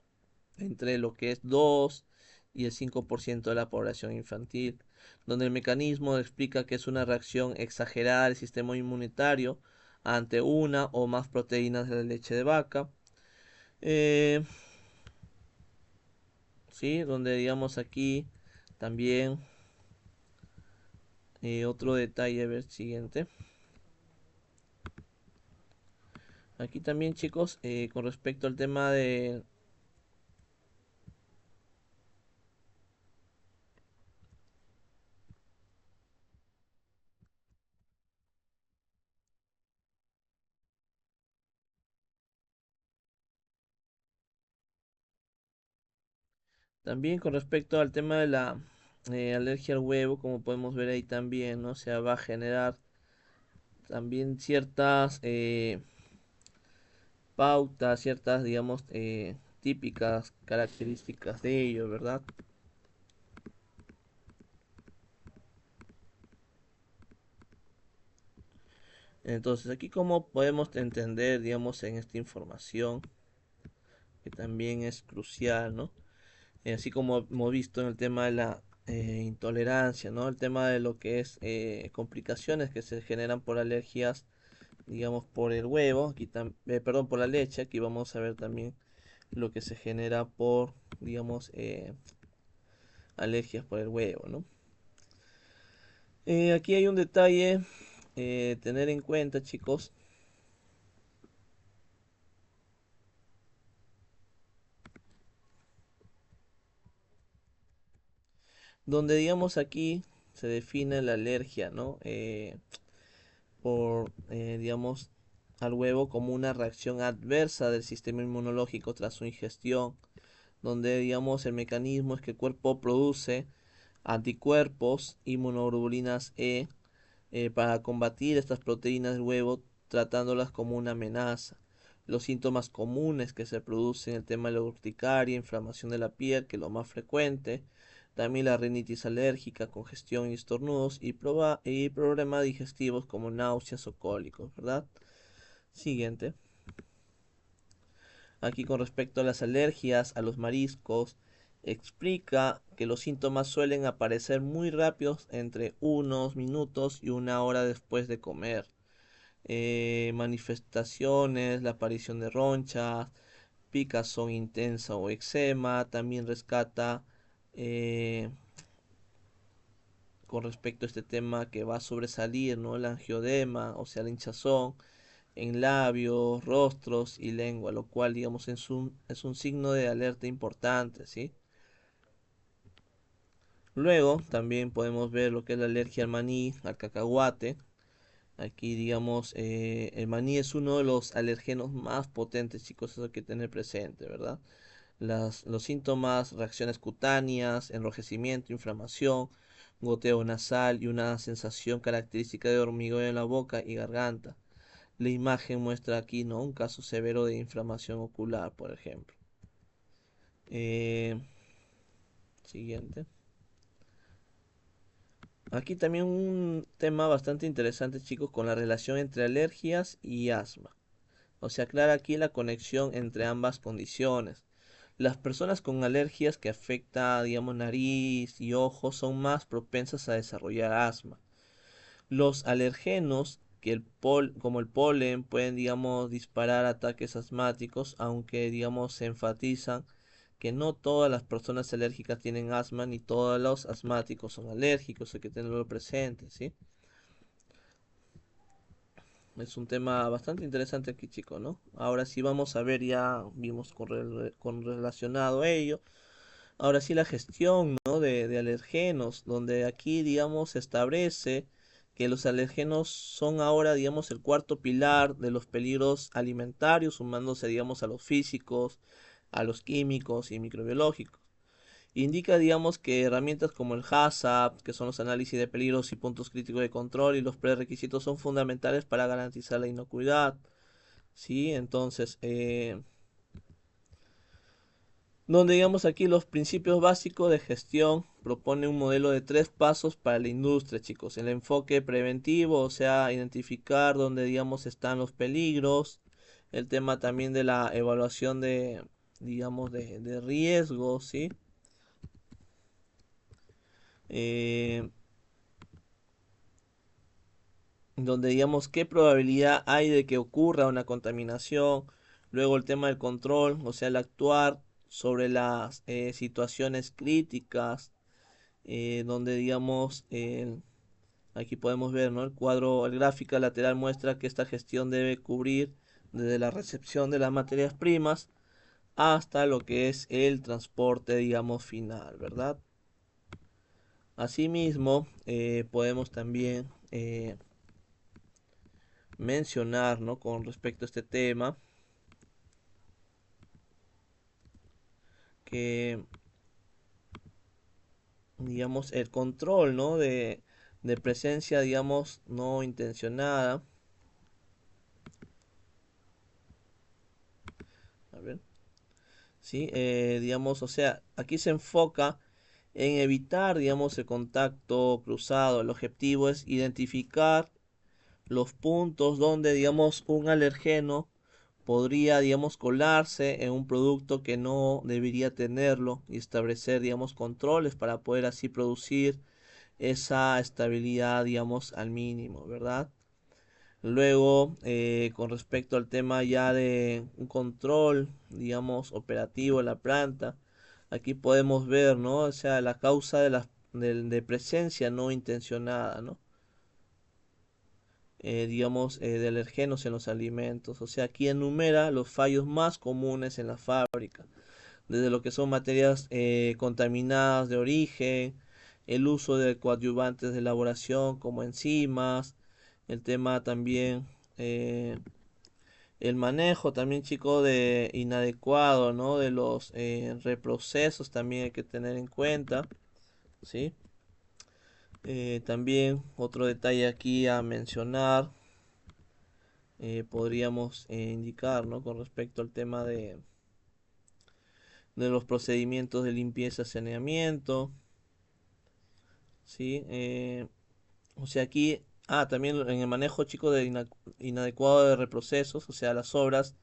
entre lo que es 2 y el 5% de la población infantil, donde el mecanismo explica que es una reacción exagerada del sistema inmunitario ante una o más proteínas de la leche de vaca. Eh, sí, donde digamos aquí también otro detalle, a ver, siguiente. Aquí también, chicos, con respecto al tema de... También con respecto al tema de la alergia al huevo, como podemos ver ahí también, ¿no? O sea, va a generar también ciertas pautas, ciertas, digamos, típicas características de ello, ¿verdad? Entonces, aquí como podemos entender, digamos, en esta información, que también es crucial, ¿no? Así como hemos visto en el tema de la intolerancia, ¿no? El tema de lo que es complicaciones que se generan por alergias, digamos, por el huevo, aquí perdón, por la leche, aquí vamos a ver también lo que se genera por, digamos, alergias por el huevo, ¿no? Aquí hay un detalle tener en cuenta, chicos. donde digamos aquí se define la alergia, ¿no? Digamos, al huevo como una reacción adversa del sistema inmunológico tras su ingestión, donde, digamos, el mecanismo es que el cuerpo produce anticuerpos, inmunoglobulinas E, para combatir estas proteínas del huevo, tratándolas como una amenaza. Los síntomas comunes que se producen, el tema de la urticaria, inflamación de la piel, que es lo más frecuente, también la rinitis alérgica, congestión y estornudos, y problemas digestivos como náuseas o cólicos, ¿verdad? Siguiente. Aquí con respecto a las alergias a los mariscos, explica que los síntomas suelen aparecer muy rápidos entre unos minutos y una hora después de comer. Manifestaciones, la aparición de ronchas, picazón intensa o eczema, también rescata eh, con respecto a este tema que va a sobresalir, ¿no? El angiodema, o sea, la hinchazón en labios, rostros y lengua, lo cual, digamos, es un signo de alerta importante, ¿sí? Luego también podemos ver lo que es la alergia al maní, al cacahuate. Aquí, digamos, el maní es uno de los alergenos más potentes, chicos, eso hay que tener presente, ¿verdad? Los síntomas, reacciones cutáneas, enrojecimiento, inflamación, goteo nasal y una sensación característica de hormigueo en la boca y garganta. La imagen muestra aquí, ¿no? Un caso severo de inflamación ocular, por ejemplo. Eh, Siguiente. Aquí también un tema bastante interesante, chicos, con la relación entre alergias y asma. O sea, aclara aquí la conexión entre ambas condiciones. Las personas con alergias que afecta, digamos, nariz y ojos son más propensas a desarrollar asma. Los alergenos, como el polen, pueden, digamos, disparar ataques asmáticos, aunque, digamos, se enfatizan que no todas las personas alérgicas tienen asma, ni todos los asmáticos son alérgicos, hay que tenerlo presente, ¿sí? Es un tema bastante interesante aquí, chicos, ¿no? Ahora sí vamos a ver, ya vimos con relacionado a ello. Ahora sí la gestión, ¿no? de alergenos, donde aquí, digamos, se establece que los alergenos son ahora, digamos, el cuarto pilar de los peligros alimentarios, sumándose, digamos, a los físicos, a los químicos y microbiológicos. Indica, digamos, que herramientas como el HACCP, que son los análisis de peligros y puntos críticos de control, y los prerequisitos son fundamentales para garantizar la inocuidad. ¿Sí? Entonces, donde digamos aquí los principios básicos de gestión propone un modelo de 3 pasos para la industria, chicos. El enfoque preventivo, o sea, identificar dónde digamos están los peligros. El tema también de la evaluación de, digamos, de riesgos, ¿sí? Eh, Donde digamos qué probabilidad hay de que ocurra una contaminación. Luego el tema del control, o sea, el actuar sobre las situaciones críticas, donde digamos, aquí podemos ver, ¿no? El cuadro, el gráfico lateral muestra que esta gestión debe cubrir desde la recepción de las materias primas hasta lo que es el transporte, digamos, final, ¿verdad? Asimismo, podemos también mencionar, ¿no? Con respecto a este tema, que, digamos, el control, ¿no? De presencia, digamos, no intencionada. A ver. ¿Sí? Digamos, o sea, aquí se enfoca en evitar, digamos, el contacto cruzado. El objetivo es identificar los puntos donde, digamos, un alergeno podría, digamos, colarse en un producto que no debería tenerlo y establecer, digamos, controles para poder así producir esa estabilidad, digamos, al mínimo, ¿verdad? Luego, con respecto al tema ya de un control, digamos, operativo en la planta, aquí podemos ver, ¿no? O sea, la causa de presencia no intencionada, ¿no? Digamos, de alergenos en los alimentos. O sea, aquí enumera los fallos más comunes en la fábrica, desde lo que son materias contaminadas de origen, el uso de coadyuvantes de elaboración como enzimas, el tema también, el manejo también, chico, de inadecuado, ¿no? De los reprocesos también hay que tener en cuenta, ¿sí? También otro detalle aquí a mencionar, podríamos indicar, ¿no? Con respecto al tema de los procedimientos de limpieza y saneamiento, ¿sí? O sea, aquí, también en el manejo, chico, de inadecuado de reprocesos, o sea, las obras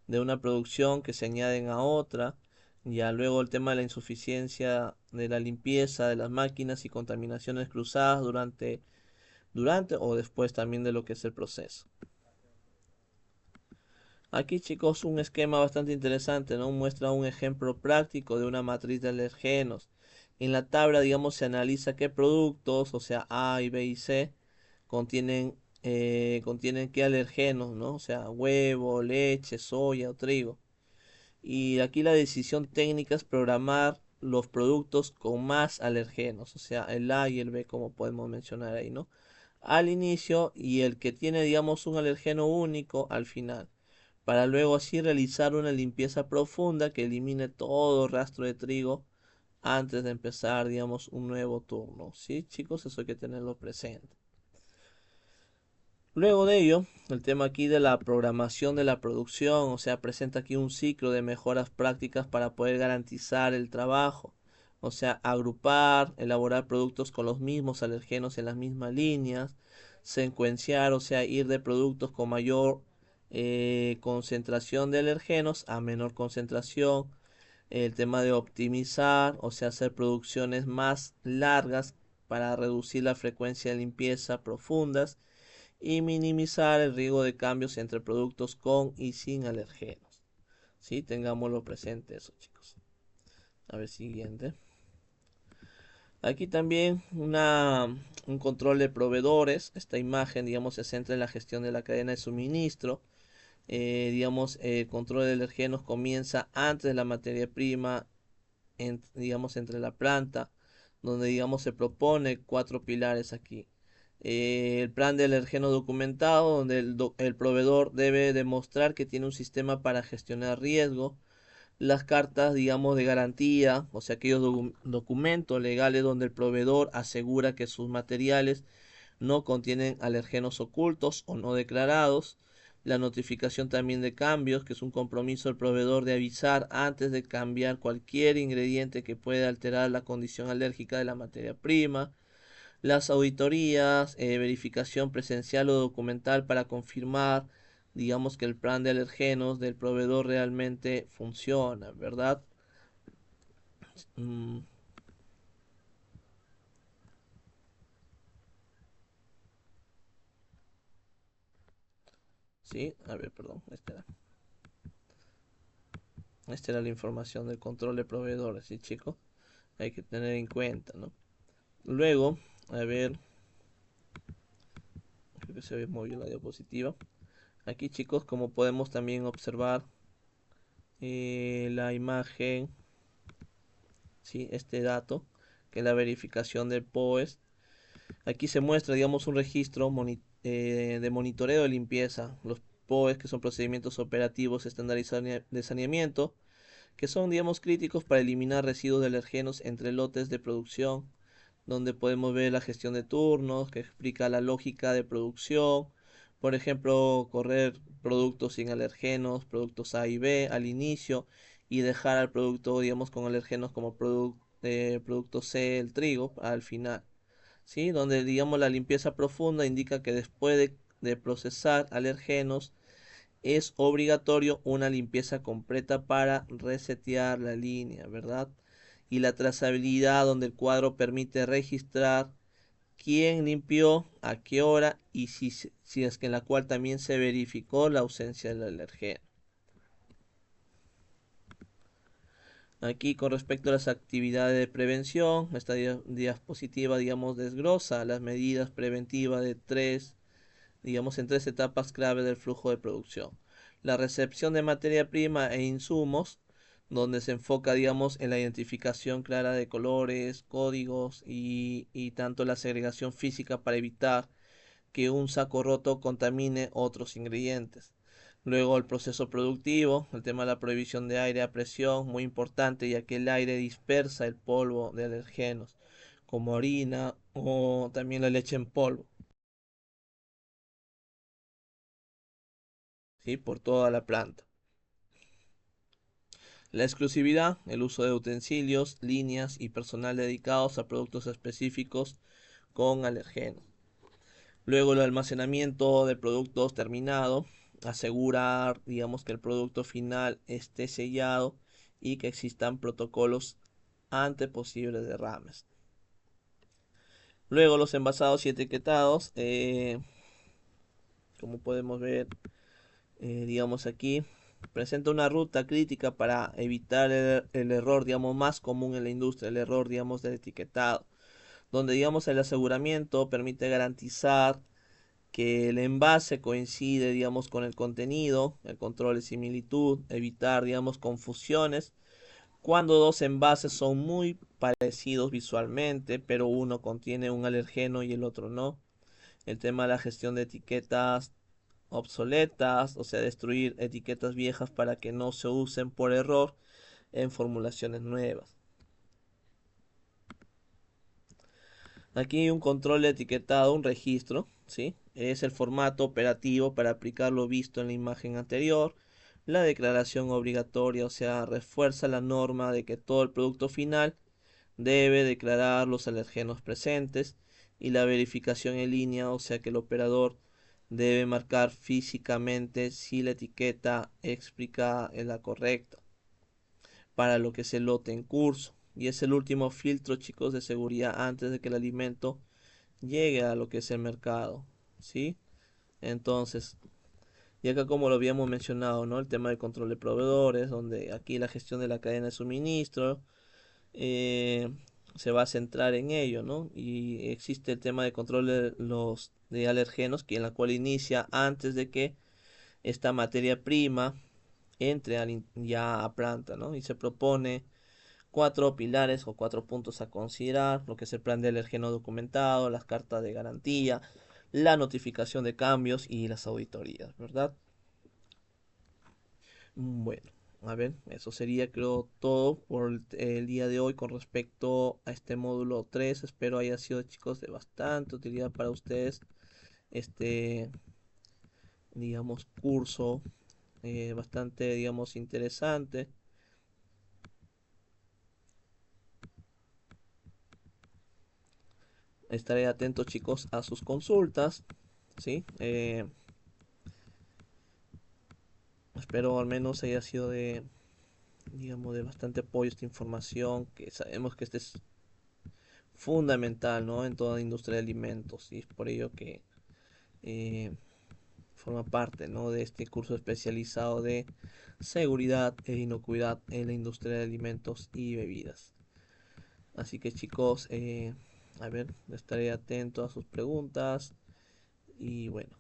de una producción que se añaden a otra. Ya luego el tema de la insuficiencia de la limpieza de las máquinas y contaminaciones cruzadas durante o después también de lo que es el proceso. Aquí, chicos, un esquema bastante interesante, ¿no? Muestra un ejemplo práctico de una matriz de alergenos. En la tabla, digamos, se analiza qué productos, o sea, A y B y C, contienen qué alergenos, ¿no? O sea, huevo, leche, soya o trigo. Y aquí la decisión técnica es programar los productos con más alergenos, o sea, el A y el B, como podemos mencionar ahí, ¿no? Al inicio y el que tiene, digamos, un alergeno único al final, para luego así realizar una limpieza profunda que elimine todo rastro de trigo antes de empezar, digamos, un nuevo turno. ¿Sí, chicos? Eso hay que tenerlo presente. Luego de ello, el tema aquí de la programación de la producción, o sea, presenta aquí un ciclo de mejoras prácticas para poder garantizar el trabajo, o sea, agrupar, elaborar productos con los mismos alergenos en las mismas líneas, secuenciar, o sea, ir de productos con mayor concentración de alergenos a menor concentración, el tema de optimizar, o sea, hacer producciones más largas para reducir la frecuencia de limpieza profundas y minimizar el riesgo de cambios entre productos con y sin alergenos. ¿Sí? Tengámoslo presente eso, chicos. A ver, siguiente. Aquí también un control de proveedores. Esta imagen, digamos, se centra en la gestión de la cadena de suministro. Digamos, el control de alergenos comienza antes de la materia prima, digamos, entre la planta, donde, digamos, se propone cuatro pilares aquí. El plan de alergeno documentado, donde el proveedor debe demostrar que tiene un sistema para gestionar riesgo. Las cartas, digamos, de garantía, o sea, aquellos documentos legales donde el proveedor asegura que sus materiales no contienen alergenos ocultos o no declarados. La notificación también de cambios, que es un compromiso del proveedor de avisar antes de cambiar cualquier ingrediente que pueda alterar la condición alérgica de la materia prima. Las auditorías, verificación presencial o documental para confirmar, digamos, que el plan de alergenos del proveedor realmente funciona, ¿verdad? Mm, sí, a ver, perdón, esta era la información del control de proveedores, ¿sí, chicos? Hay que tener en cuenta, ¿no? Luego, a ver, creo que se ve muy bien la diapositiva. Aquí, chicos, como podemos también observar la imagen, ¿sí? Este dato, que es la verificación del POES. Aquí se muestra, digamos, un registro de monitoreo de limpieza, los POES, que son procedimientos operativos estandarizados de saneamiento, que son, digamos, críticos para eliminar residuos de alergenos entre lotes de producción, donde podemos ver la gestión de turnos, que explica la lógica de producción, por ejemplo, correr productos sin alergenos, productos A y B al inicio, y dejar al producto, digamos, con alergenos como producto C, el trigo, al final. ¿Sí? Donde, digamos, la limpieza profunda indica que después de procesar alergenos es obligatorio una limpieza completa para resetear la línea, ¿verdad? Y la trazabilidad, donde el cuadro permite registrar quién limpió, a qué hora y si es que en la cual también se verificó la ausencia del alergeno. Aquí con respecto a las actividades de prevención, esta diapositiva, digamos, desglosa las medidas preventivas de digamos, en tres etapas clave del flujo de producción. La recepción de materia prima e insumos, donde se enfoca, digamos, en la identificación clara de colores, códigos y tanto la segregación física para evitar que un saco roto contamine otros ingredientes. Luego el proceso productivo, el tema de la prohibición de aire a presión, muy importante ya que el aire dispersa el polvo de alergenos, como orina o también la leche en polvo, ¿sí? Por toda la planta. La exclusividad, el uso de utensilios, líneas y personal dedicados a productos específicos con alergenos. Luego el almacenamiento de productos terminado, asegurar, digamos, que el producto final esté sellado y que existan protocolos ante posibles derrames. Luego los envasados y etiquetados, como podemos ver, digamos aquí, presenta una ruta crítica para evitar el error, digamos, más común en la industria, el error, digamos, del etiquetado, donde, digamos, el aseguramiento permite garantizar que el envase coincide, digamos, con el contenido, el control de similitud, evitar, digamos, confusiones cuando dos envases son muy parecidos visualmente, pero uno contiene un alergeno y el otro no. El tema de la gestión de etiquetas obsoletas, o sea, destruir etiquetas viejas para que no se usen por error en formulaciones nuevas. Aquí hay un control de etiquetado, un registro, ¿sí? Es el formato operativo para aplicar lo visto en la imagen anterior. La declaración obligatoria, o sea, refuerza la norma de que todo el producto final debe declarar los alergenos presentes y la verificación en línea, o sea que el operador debe marcar físicamente si la etiqueta explicada es la correcta para lo que es el lote en curso. Y es el último filtro, chicos, de seguridad antes de que el alimento llegue a lo que es el mercado, ¿sí? Entonces, y acá como lo habíamos mencionado, ¿no? El tema del control de proveedores, donde aquí la gestión de la cadena de suministro eh, se va a centrar en ello, ¿no? Y existe el tema de control de los de alergenos, que en la cual inicia antes de que esta materia prima entre ya a planta, ¿no? Y se propone cuatro pilares o cuatro puntos a considerar, lo que es el plan de alergeno documentado, las cartas de garantía, la notificación de cambios y las auditorías, ¿verdad? Bueno, a ver, eso sería creo todo por el día de hoy con respecto a este módulo 3. Espero haya sido, chicos, de bastante utilidad para ustedes este, digamos, curso bastante, digamos, interesante. Estaré atento, chicos, a sus consultas, ¿sí? Espero al menos haya sido de, digamos, de bastante apoyo esta información, que sabemos que este es fundamental, ¿no? En toda la industria de alimentos, y es por ello que eh, forma parte, ¿no? De este curso especializado de seguridad e inocuidad en la industria de alimentos y bebidas. Así que, chicos, a ver, estaré atento a sus preguntas y bueno,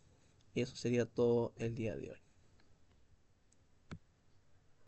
y eso sería todo el día de hoy.